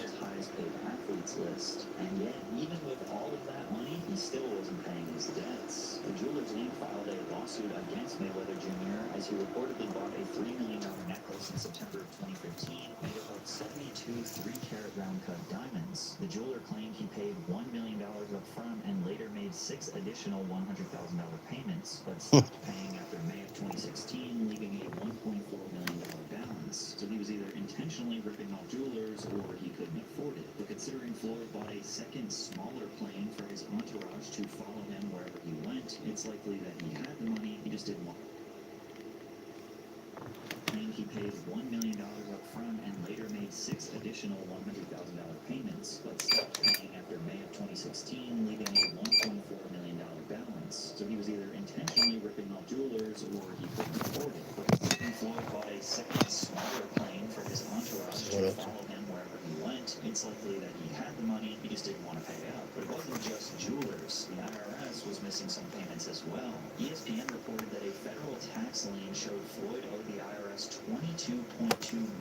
And yet, even with all of that money, he still wasn't paying his debts. The Jewelers League filed a lawsuit against Mayweather Jr. as he reportedly bought a $3 million necklace in September of 2015 made up of 72 3-carat round-cut diamonds. The jeweler claimed he paid $1 million up front and later made 6 additional $100,000 payments, but stopped paying after May of 2016, leaving a $1.4 million balance. So he was either intentionally ripping off jewelers or he couldn't afford it. But considering Floyd bought a second, smaller plane for his entourage to follow him wherever he went, it's likely that he had the money, he just didn't want it. He paid $1 million up front and later made 6 additional $100,000 payments, but stopped paying after May of 2016, leaving a $1.4 million balance. So he was either intentionally ripping off jewelers or he couldn't afford it. But considering Floyd bought a second, smaller plane for his entourage to follow him wherever he went, it's likely that he had the money, he just didn't want to pay out. But it wasn't just jewelers. The IRS was missing some payments as well. ESPN reported that a federal tax lien showed Floyd owed the IRS $22.2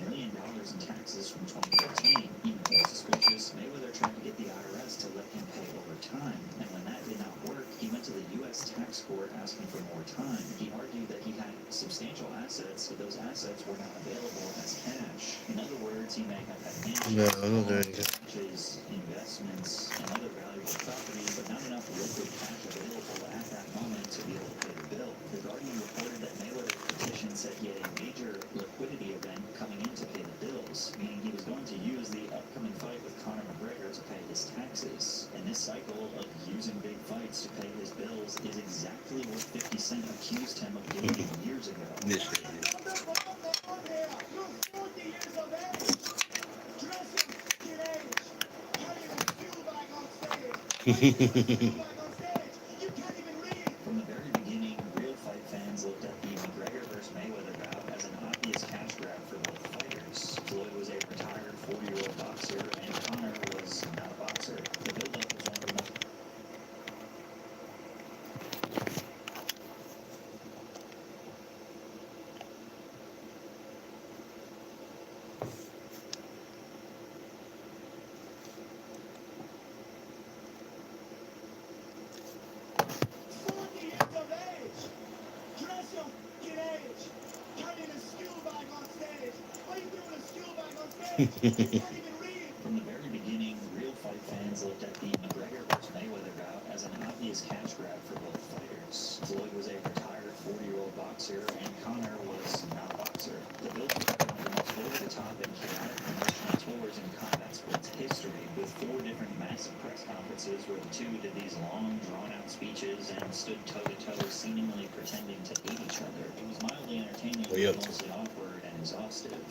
million in taxes from 2015. Even more suspicious, Mayweather tried to get the IRS to let him pay over time. And when that did not work, he went to the U.S. tax court asking for more time. He argued that he had substantial assets, but those assets were not available as cash. In other words, he may have had such as investments and other valuable property, but not enough liquid cash available at that moment to be able to pay the bill. The Guardian reported that Mayweather's petition said he had a major liquidity event coming in to pay the bills, meaning he was going to use the upcoming fight with Conor McGregor to pay his taxes. And this cycle of using big fights to pay his bills is exactly what 50 Cent accused him of doing years ago. From the very beginning, real fight fans looked at the McGregor vs. Mayweather bout as an obvious cash grab for both fighters. Floyd was a retired 40-year-old boxer, and Conor was not a boxer. The build-up was one of the most... From the very beginning, real fight fans looked at the McGregor vs. Mayweather bout as an obvious cash grab for both fighters. Floyd was a retired 40-year-old boxer, and Conor was not a boxer. The build-up was one of the most over-the-top and chaotic promotional tours in combat sports history, with 4 different massive press conferences where the two did these long, drawn-out speeches and stood toe-to-toe, seemingly pretending to hate each other. It was mildly entertaining, but mostly awkward and exhaustive.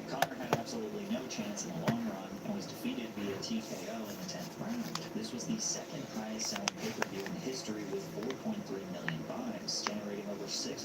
Conor had absolutely no chance in the long run, and was defeated via TKO in the 10th round. This was the second highest selling pay-per-view in history with 4.3 million buys, generating over $600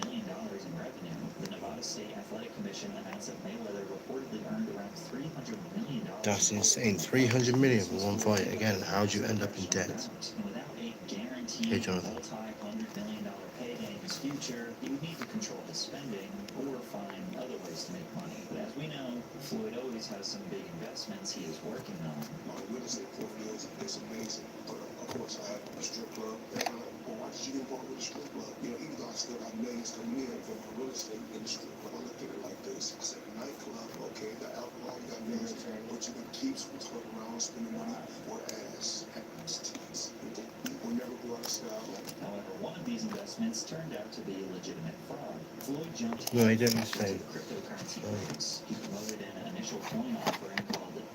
million in revenue. The Nevada State Athletic Commission announced that Mayweather reportedly earned around $300 million. That's insane. 300 million for one fight. Again, how'd you end up in debt? And without a guaranteed Hey, Jonathan. multi-$100 million payday in his future, he would need to control his spending or find other ways to make money. But as we know, Floyd always has some big investments he is working on. My real estate portfolio is amazing. But of course, I have a strip club. Well, why did you get involved with a strip club? You know, even though I still got millions coming in from my real estate industry, but I look at it like this. I said, a nightclub, okay, the alcohol, you got millions, but you can keep fucking around spending money, whereas people never go out of style. However, one of these investments turned out to be a legitimate fraud. Floyd jumped No, he didn't into say. the cryptocurrency craze. He promoted an initial coin offering called it.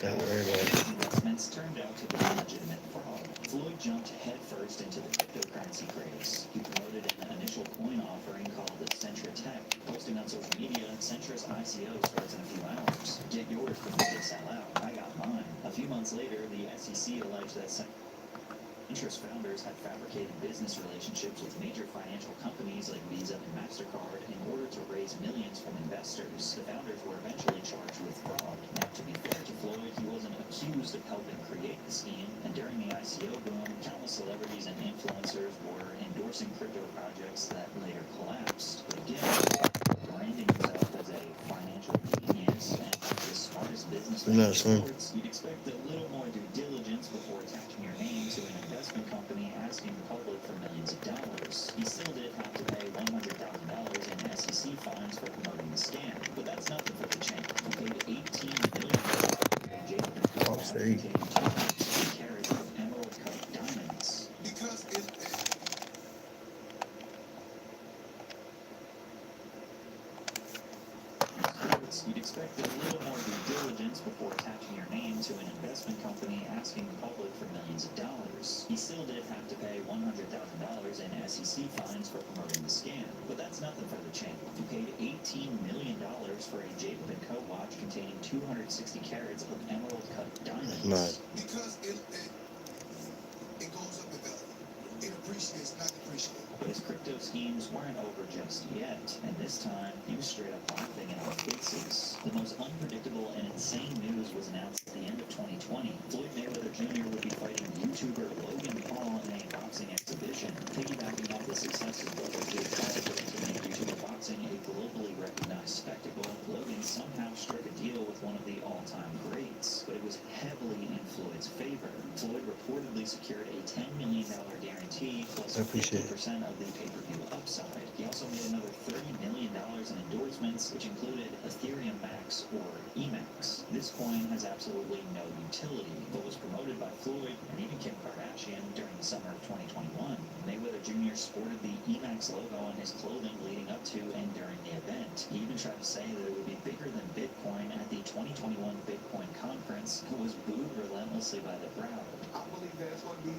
Don't worry about it. Investments turned out to be a legitimate fraud. Floyd jumped headfirst into the cryptocurrency craze. He promoted an initial coin offering called Centra Tech. Posting on social media, Centra's ICO starts in a few hours. Get yours before they sell out. I got mine. A few months later, the SEC alleged that Centra's founders had fabricated business relationships with major financial companies like Visa and MasterCard in order to raise millions from investors. The founders were eventually charged with fraud. Now, to be fair to Floyd, he wasn't accused of helping create the scheme, and during the ICO boom, countless celebrities and influencers were endorsing crypto projects that later collapsed. But again, branding himself as a financial genius and the smartest businessman No, in it's fine. sports, you'd expect a little more due diligence before attaching your name to an investment company asking the public for millions of dollars. He still did have to pay $100,000 in SEC fines for promoting the scam, but that's nothing for the champ. He paid $18 million for Jacobin Oh, see. containing 260 carats of emerald cut diamonds. Because You'd expect a little more due diligence before attaching your name to an investment company asking the public for millions of dollars. He still did have to pay $100,000 in SEC fines for promoting the scam, but that's nothing for the champ. He paid $18 million for a Jacobin Co. watch containing 260 carats of emerald cut diamonds. Mad. because it goes up in value. It appreciates, not depreciates. But his crypto schemes weren't over just yet, and this time he was straight up laughing in our faces. The most unpredictable and insane news was announced at the end of 2020. Floyd Mayweather Jr. would be fighting YouTuber Logan Paul in a boxing exhibition. Piggybacking off the success of brother Jake Paul to make YouTuber boxing a globally recognized spectacle, Logan somehow struck a deal with one of the all-time greats, but it was heavily in Floyd's favor. Floyd reportedly secured a $10 million guarantee plus I appreciate it. 50% of the pay-per-view upside. He also made another $30 million in endorsements, which included Ethereum Max or EMAX. This coin has absolutely no utility, but was promoted by Floyd and even Kim Kardashian during the summer of 2021. Mayweather Jr. sported the EMAX logo on his clothing leading up to and during the event. He even tried to say that it would be bigger than Bitcoin at the 2021 Bitcoin conference, who was booed relentlessly by the crowd. I believe that it's going to be,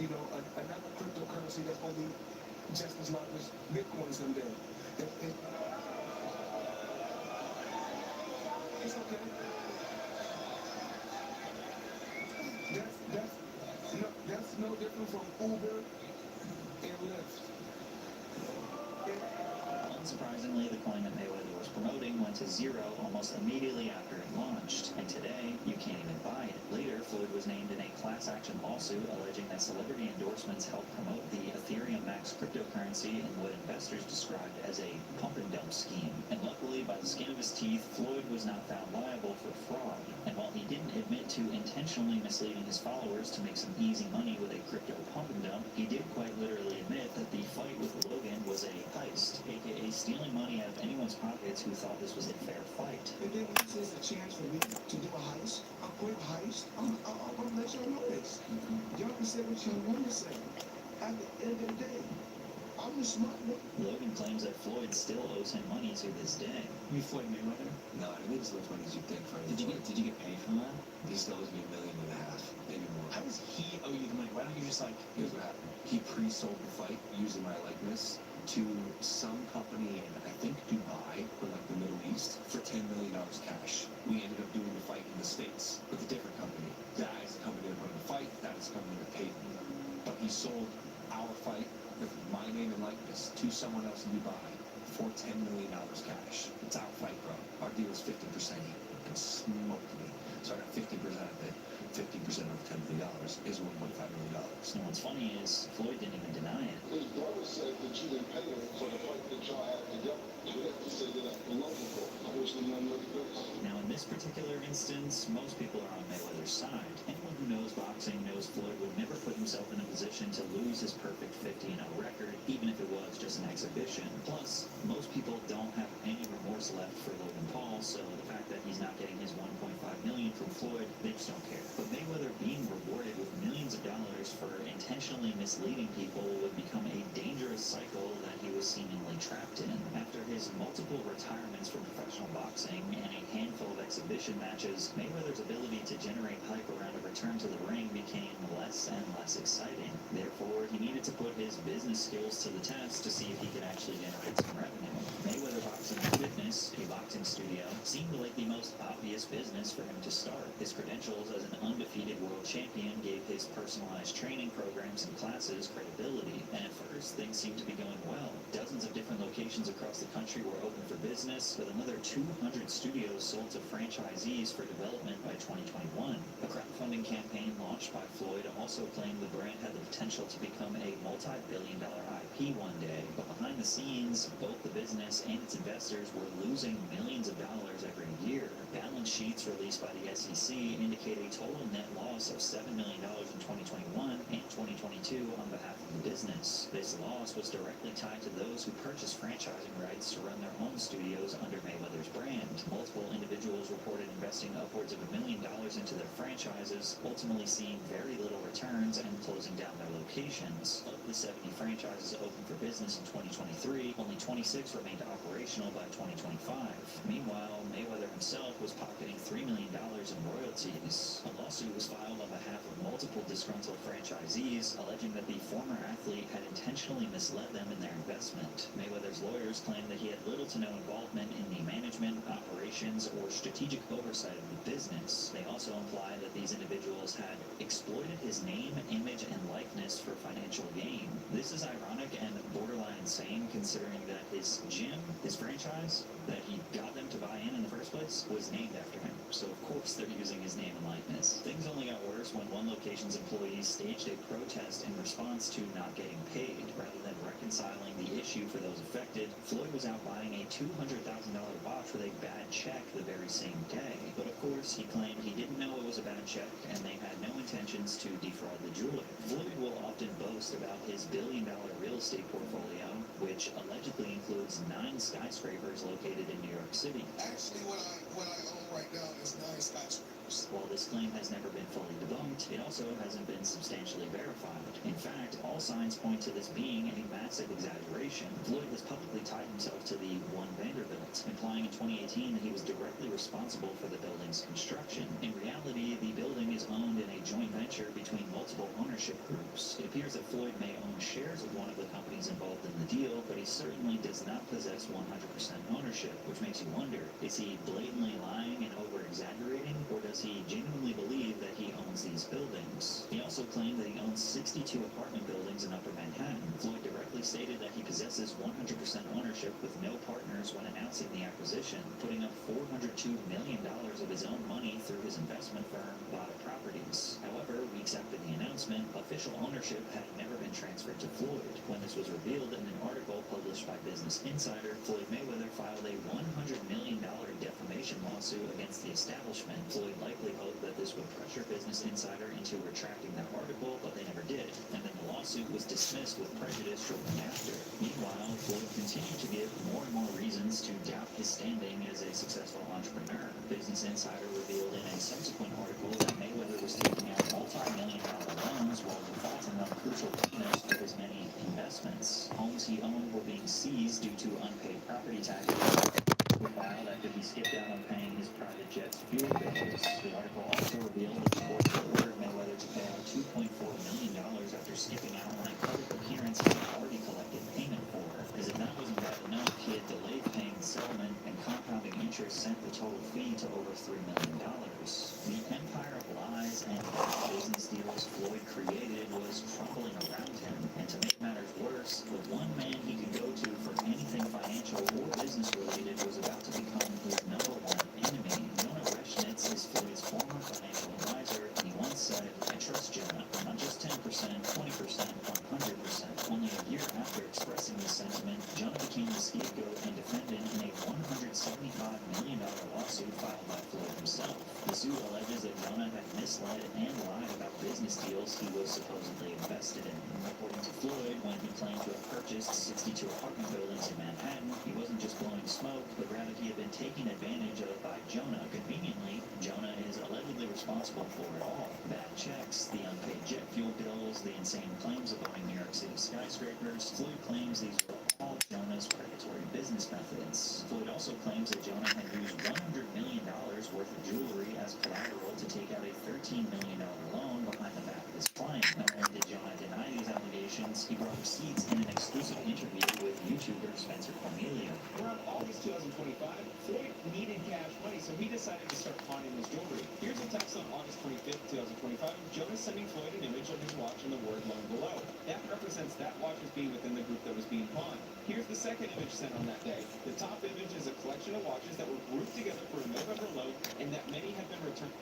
you know, another cryptocurrency that's going to be just as large as Bitcoin someday. It's okay. That's no different from Uber and Lyft. Unsurprisingly, the coin that Mayweather was promoting went to zero almost immediately after it launched, and today you can't even buy it. Later, Floyd was named in a class action lawsuit alleging that celebrity endorsements helped promote the Ethereum Max cryptocurrency in what investors described as a pump and dump scheme. And luckily, by the skin of his teeth, Floyd was not found liable for fraud. And while he didn't admit to intentionally misleading his followers to make some easy money with a crypto pump and dump, he did quite literally admit that the fight with Logan was a heist, aka stealing money out of anyone's pockets who thought this was a fair fight. And then when this is a chance for me to do a heist, a quick heist, I'm going to let y'all know this. Y'all can say what y'all want to say. At the end of the day, I'm the smart one. Logan claims that Floyd still owes him money to this day. You Floyd Mayweather? No, I didn't make as much money as you think, Freddie. Did you get paid from that? He still owes me $1.5 million, maybe more. How does he owe you the money? Why don't you just like? Here's what happened. He pre-sold the fight using my likeness to some company in, I think, Dubai. likeness to someone else in Dubai for $10 million cash. It's out, fight, bro. Our deal is 50% even. You can smoke me. So I got 50% of it. 50% of $10 million is $1.5 million. And what's funny is Floyd didn't even deny it. His brother said that you didn't pay him for the fight that y'all had together. We have to say that that's believable. I wish them none of this. Now, in this particular instance, most people are on Mayweather's side. Anyone who knows boxing knows Floyd would never put himself in a position to lose his perfect 50-0 record, even if it was just an exhibition. Plus, most people don't have any remorse left for Logan Paul, so the fact that he's not getting his $1.5 million from Floyd, they just don't care. But Mayweather being rewarded with millions of dollars for intentionally misleading people would become a dangerous cycle that he was seemingly trapped in. After his multiple retirements from professional boxing and a handful of exhibition matches, Mayweather's ability to generate hype around a return to the ring became less and less exciting. Therefore, he needed to put his business skills to the test to see if he could actually generate some revenue. Mayweather Boxing and Fitness, a boxing studio, seemed like the most obvious business for him to start. His credentials as an undefeated world champion gave his personalized training programs and classes credibility, and at first things seemed to be going well. Dozens of different locations across the country were open for business, with another 200 studios sold to franchisees for development by 2021. A crowdfunding campaign launched by Floyd also claimed the brand had the potential to become a multi-billion-dollar IP one day, but behind the scenes, both the business and its investors were losing millions of dollars every year. Balance sheets released by the SEC indicate a total net loss of $7 million in 2021 and 2022 on behalf of the business. This loss was directly tied to those who purchased franchising rights to run their own studios under Mayweather's brand. Multiple individuals reported investing upwards of $1 million into their franchises, ultimately seeing very little returns and closing down their locations. Of the 70 franchises open for business in 2023, only 26 remained operational by 2025. Meanwhile, Mayweather himself was pocketing $3 million in royalties. A lawsuit was filed on behalf of multiple disgruntled franchisees, alleging that the former athlete had intentionally misled them in their investment. Mayweather's lawyers claimed that he had little to no involvement in the management, operations, or strategic oversight of the business. They also imply that these individuals had exploited his name, image, and likeness for financial gain. This is ironic and borderline insane, considering that his gym, his franchise, that he got them to buy in the first place, was named after him. So of course they're using his name and likeness. Things only got worse when one location's employees staged a protest in response to not getting paid. Rather than reconciling the issue for those affected, Floyd was out buying a $200,000 watch with a bad check the very same day. But of course, he claimed he didn't know it was a bad check and they had no intentions to defraud the jeweler. Floyd will often boast about his billion-dollar real estate portfolio, which allegedly includes 9 skyscrapers located in New York City. Actually, what I own right now is 9 skyscrapers. While this claim has never been fully debunked, it also hasn't been substantially verified. In fact, all signs point to this being a massive exaggeration. Floyd has publicly tied himself to the One Vanderbilt, implying in 2018 that he was directly responsible for the building's construction. In reality, the building is owned in a joint venture between multiple ownership groups. It appears that Floyd may own shares of one of the companies involved in the deal, but he certainly does not possess 100% ownership, which makes you wonder, is he blatantly lying and over-exaggerating, or does he genuinely believe that he owns these buildings? He also claimed that he owns 62 apartment buildings in Upper Manhattan. Floyd directly stated that he possesses 100% ownership with no partners when announcing the acquisition, putting up $402 million of his own money through his investment firm, Bada Properties. However, weeks after the announcement, official ownership had never been transferred to Floyd. When this was revealed in an article published by Business Insider, Floyd Mayweather filed a $100 million defamation lawsuit against the establishment. Floyd likely hoped that this would pressure Business Insider into retracting their article, but they never did, and then the lawsuit was dismissed with prejudice shortly after. Meanwhile, Floyd continued to give more and more reasons to doubt his standing as a successful entrepreneur. Business Insider revealed in a subsequent article that Mayweather was taking out multi-million-dollar loans while defaulting on crucial payments for his many investments. Homes he owned were being seized due to unpaid property taxes, filed after he skipped out on paying his private jet's fuel bills. The article also revealed that the court had ordered Mayweather to pay out $2.4 million after skipping out on a public appearance he had already collected payment for. As if that wasn't bad enough, he had delayed paying the settlement and compounding interest sent the total fee to over $3 million. The empire of lies and business deals Floyd created was crumbling around him, and to make matters worse, the one man he could go to for anything financial or business related was about to become his #1 enemy. Jonah Reschnitz is Floyd's former financial advisor, and he once said, "I trust Jonah, not just 10%, 20%, 100%. Only a year after expressing this sentiment, Jonah became the scapegoat and defendant in a $175 million lawsuit filed by Floyd himself. The suit alleges that Jonah had misled and lied about business deals he was supposedly invested in. According to Floyd, when he claimed to have purchased 62 apartment buildings in Manhattan, he wasn't just blowing smoke, but rather he had been taken advantage of by Jonah. Conveniently, Jonah is allegedly responsible for it all. Bad checks, the unpaid jet fuel bills, the insane claims of owning New York City skyscrapers. Floyd claims these were all Jonah's predatory business methods. Floyd also claims that Jonah had used $100 million worth of jewelry as collateral to take out a $13 million loan behind the back of his client. Not only did Jonah deny these allegations, he brought receipts in an exclusive interview with YouTuber Spencer Cornelia. Around August 2025, Floyd needed cash money, so he decided to start pawning his jewelry. Here's a text on August 25th, 2025. Jonah sending Floyd an image of his watch and the word loan below. That represents that watch as being within the group that was being pawned. Here's the second image sent on that day. The top image is a collection of watches that were grouped together for a November loan and that many have been returned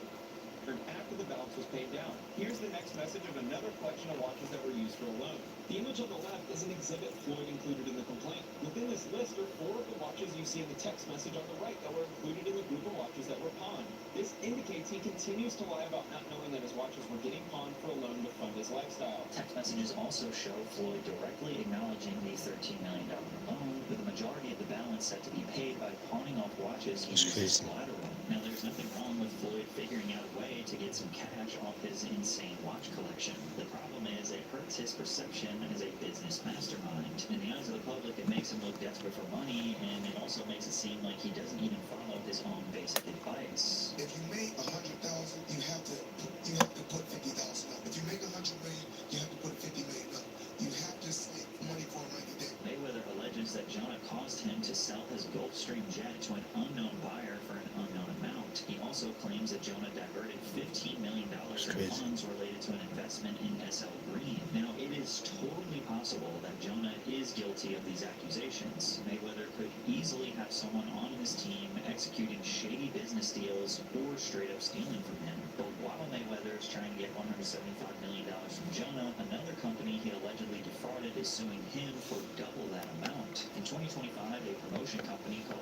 after the balance was paid down. Here's the next message of another collection of watches that were used for a loan. The image on the left is an exhibit Floyd included in the complaint. Within this list are 4 of the watches you see in the text message on the right that were included in the group of watches that were pawned. This indicates he continues to lie about not knowing that his watches were getting pawned for a loan to fund his lifestyle. Text messages also show Floyd directly acknowledging the $13 million loan, with the majority of the balance set to be paid by pawning off watches he used as collateral. Now, there's nothing wrong with Floyd figuring out a way to get some cash off his insane watch collection. The problem is it hurts his perception as a business mastermind. In the eyes of the public, it makes him look desperate for money, and it also makes it seem like he doesn't even follow his own basic advice. If you make 100,000, you have to put 50,000 up. If you make 100 million, you have to put 50 million up. You have to save money for a rainy day. Mayweather alleges that Jonah caused him to sell his Gulfstream jet to an unknown buyer for an unknown amount. He also claims that Jonah diverted $15 million in funds related to an investment in SL Green. Now, it is totally possible that Jonah is guilty of these accusations. Mayweather could easily have someone on his team executing shady business deals or straight up stealing from him. But while Mayweather is trying to get $175 million from Jonah, another company he allegedly defrauded is suing him for double that amount. In 2025, a promotion company called...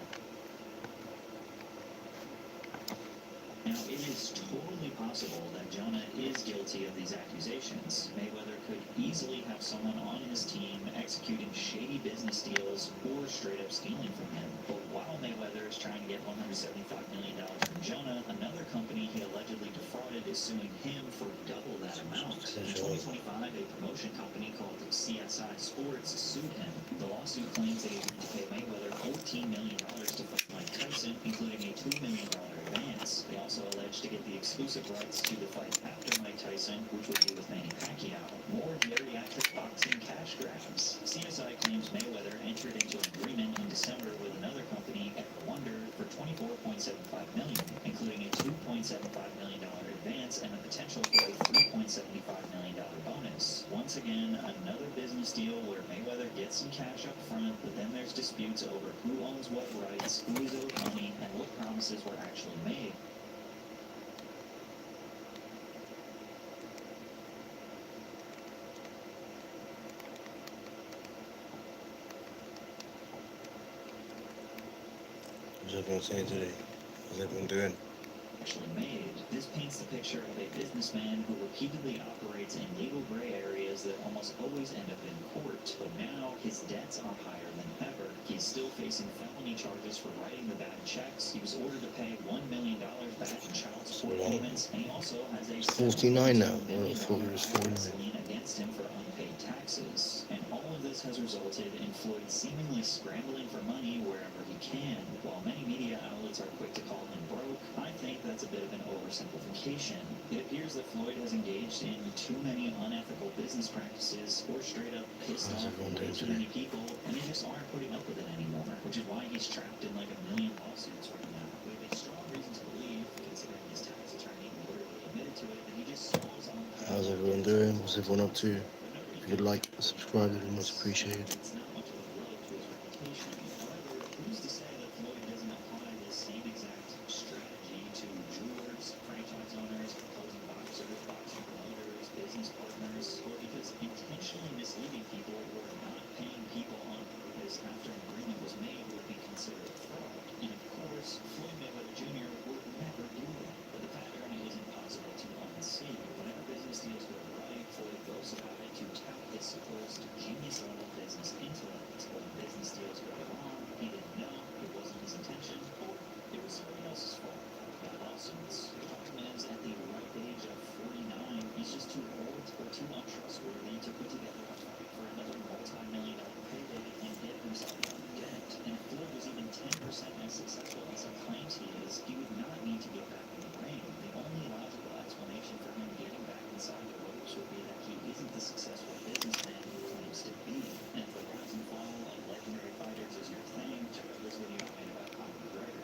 Now, it is totally possible that Jonah is guilty of these accusations. Mayweather could easily have someone on his team executing shady business deals or straight up stealing from him. But while Mayweather is trying to get $175 million from Jonah, another company he allegedly defrauded is suing him for double that amount. In 2025, a promotion company called CSI Sports sued him. The lawsuit claims they agreed to pay Mayweather $14 million to fight Mike Tyson, including a $2 million advance. They also alleged to get the exclusive rights to the fight after Mike Tyson, which would be with Manny Pacquiao. More geriatric boxing cash grabs. CSI claims Mayweather entered into an agreement in December with another company, Ever Wonder, for $24.75 million, including a $2.75 million advance and the potential for a $3.75 million bonus. Once again, another business deal where Mayweather gets some cash up front, but then there's disputes over who owns what rights, who is owed money, and what promises were actually made. What's everyone saying today? What's everyone doing? Actually made. This paints the picture of a businessman who repeatedly operates in legal gray areas that almost always end up in court, but now his debts are higher than ever. He is still facing felony charges for writing the bad checks. He was ordered to pay $1 million back in child support payments, and he also has a 49 now. $7.2 million I thought it was 49. lien against him for unpaid taxes. And all of this has resulted in Floyd seemingly scrambling for money wherever he can. While many media outlets are quick to call him broke, I think that's a bit of an oversimplification. It appears that Floyd has engaged in too many unethical business practices or straight up pissed How's off everyone way doing too today? many people, and they just aren't putting up with it anymore, which is why he's trapped in like a million lawsuits right now. We have a strong reason to believe, considering his tax attorney literally admitted to it, that he just stalls on. How's everyone doing? What's everyone up to? If you could like, subscribe, it'd be much appreciated. It's not much of a blow to his reputation. However, who's to say that Floyd doesn't apply this same exact strategy to jewelers, franchise owners, opposing boxers, boxing promoters, business partners, or because intentionally misleading people or not paying people on purpose after an agreement was made would be considered fraud. And of course, Floyd Mayweather Jr. would never do that. But the pattern is impossible to unsee. Whenever business deals go right, Floyd goes about it to tout his supposed genius-level business intellect. When business deals go wrong, he didn't know, it wasn't his intention, or it was somebody else's fault. Got lawsuits. The problem is, at the ripe age of 49, he's just too old or too untrustworthy to put together a fight for another multi-million-dollar payday and get himself out of debt. And if Floyd was even 10% as successful as he claims he is, he would not need to get back in the ring. The only logical explanation for him getting back inside the ropes would be that he isn't the successful businessman he claims to be. And if the rise and fall of legendary fighters is your thing, check out this video I made about Conor McGregor.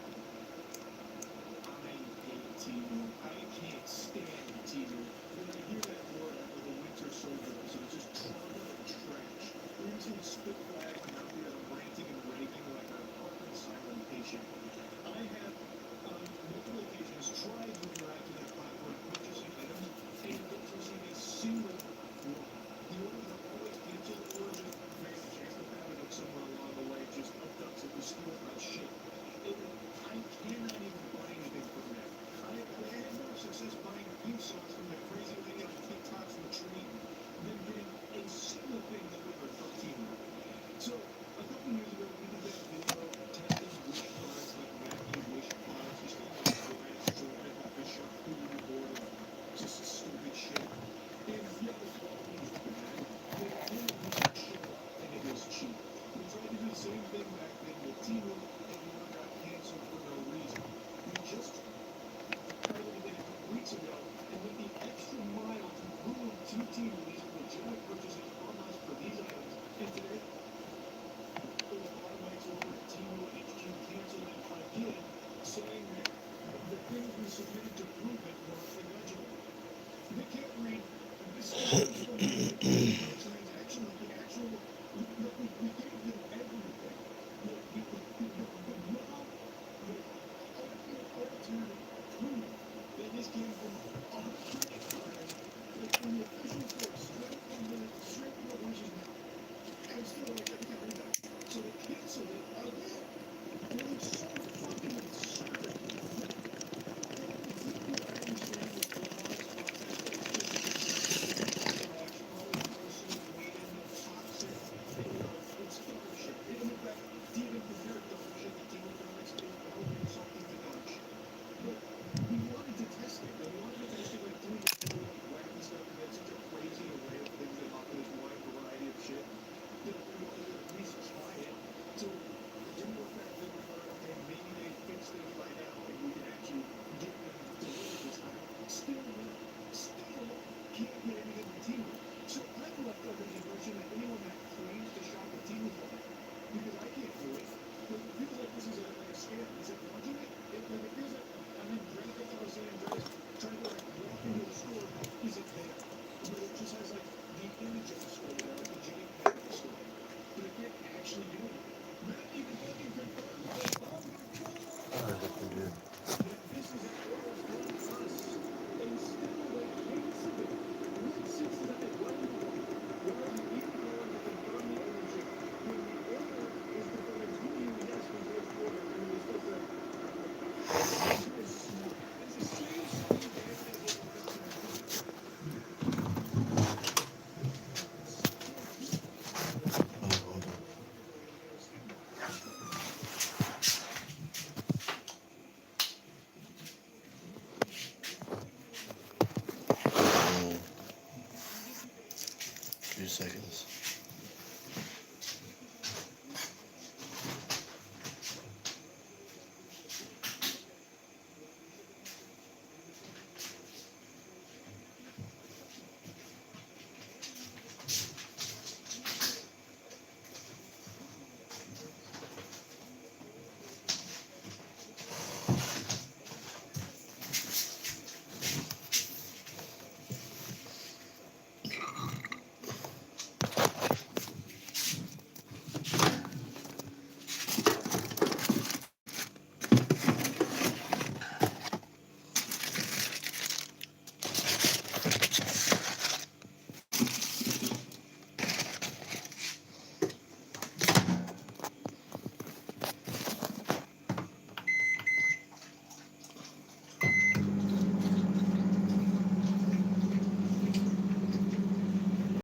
I hate Tito. I can't stand Tito. When I hear that word, I know the winter soldier, so it's just trauma and trash. Every time he spit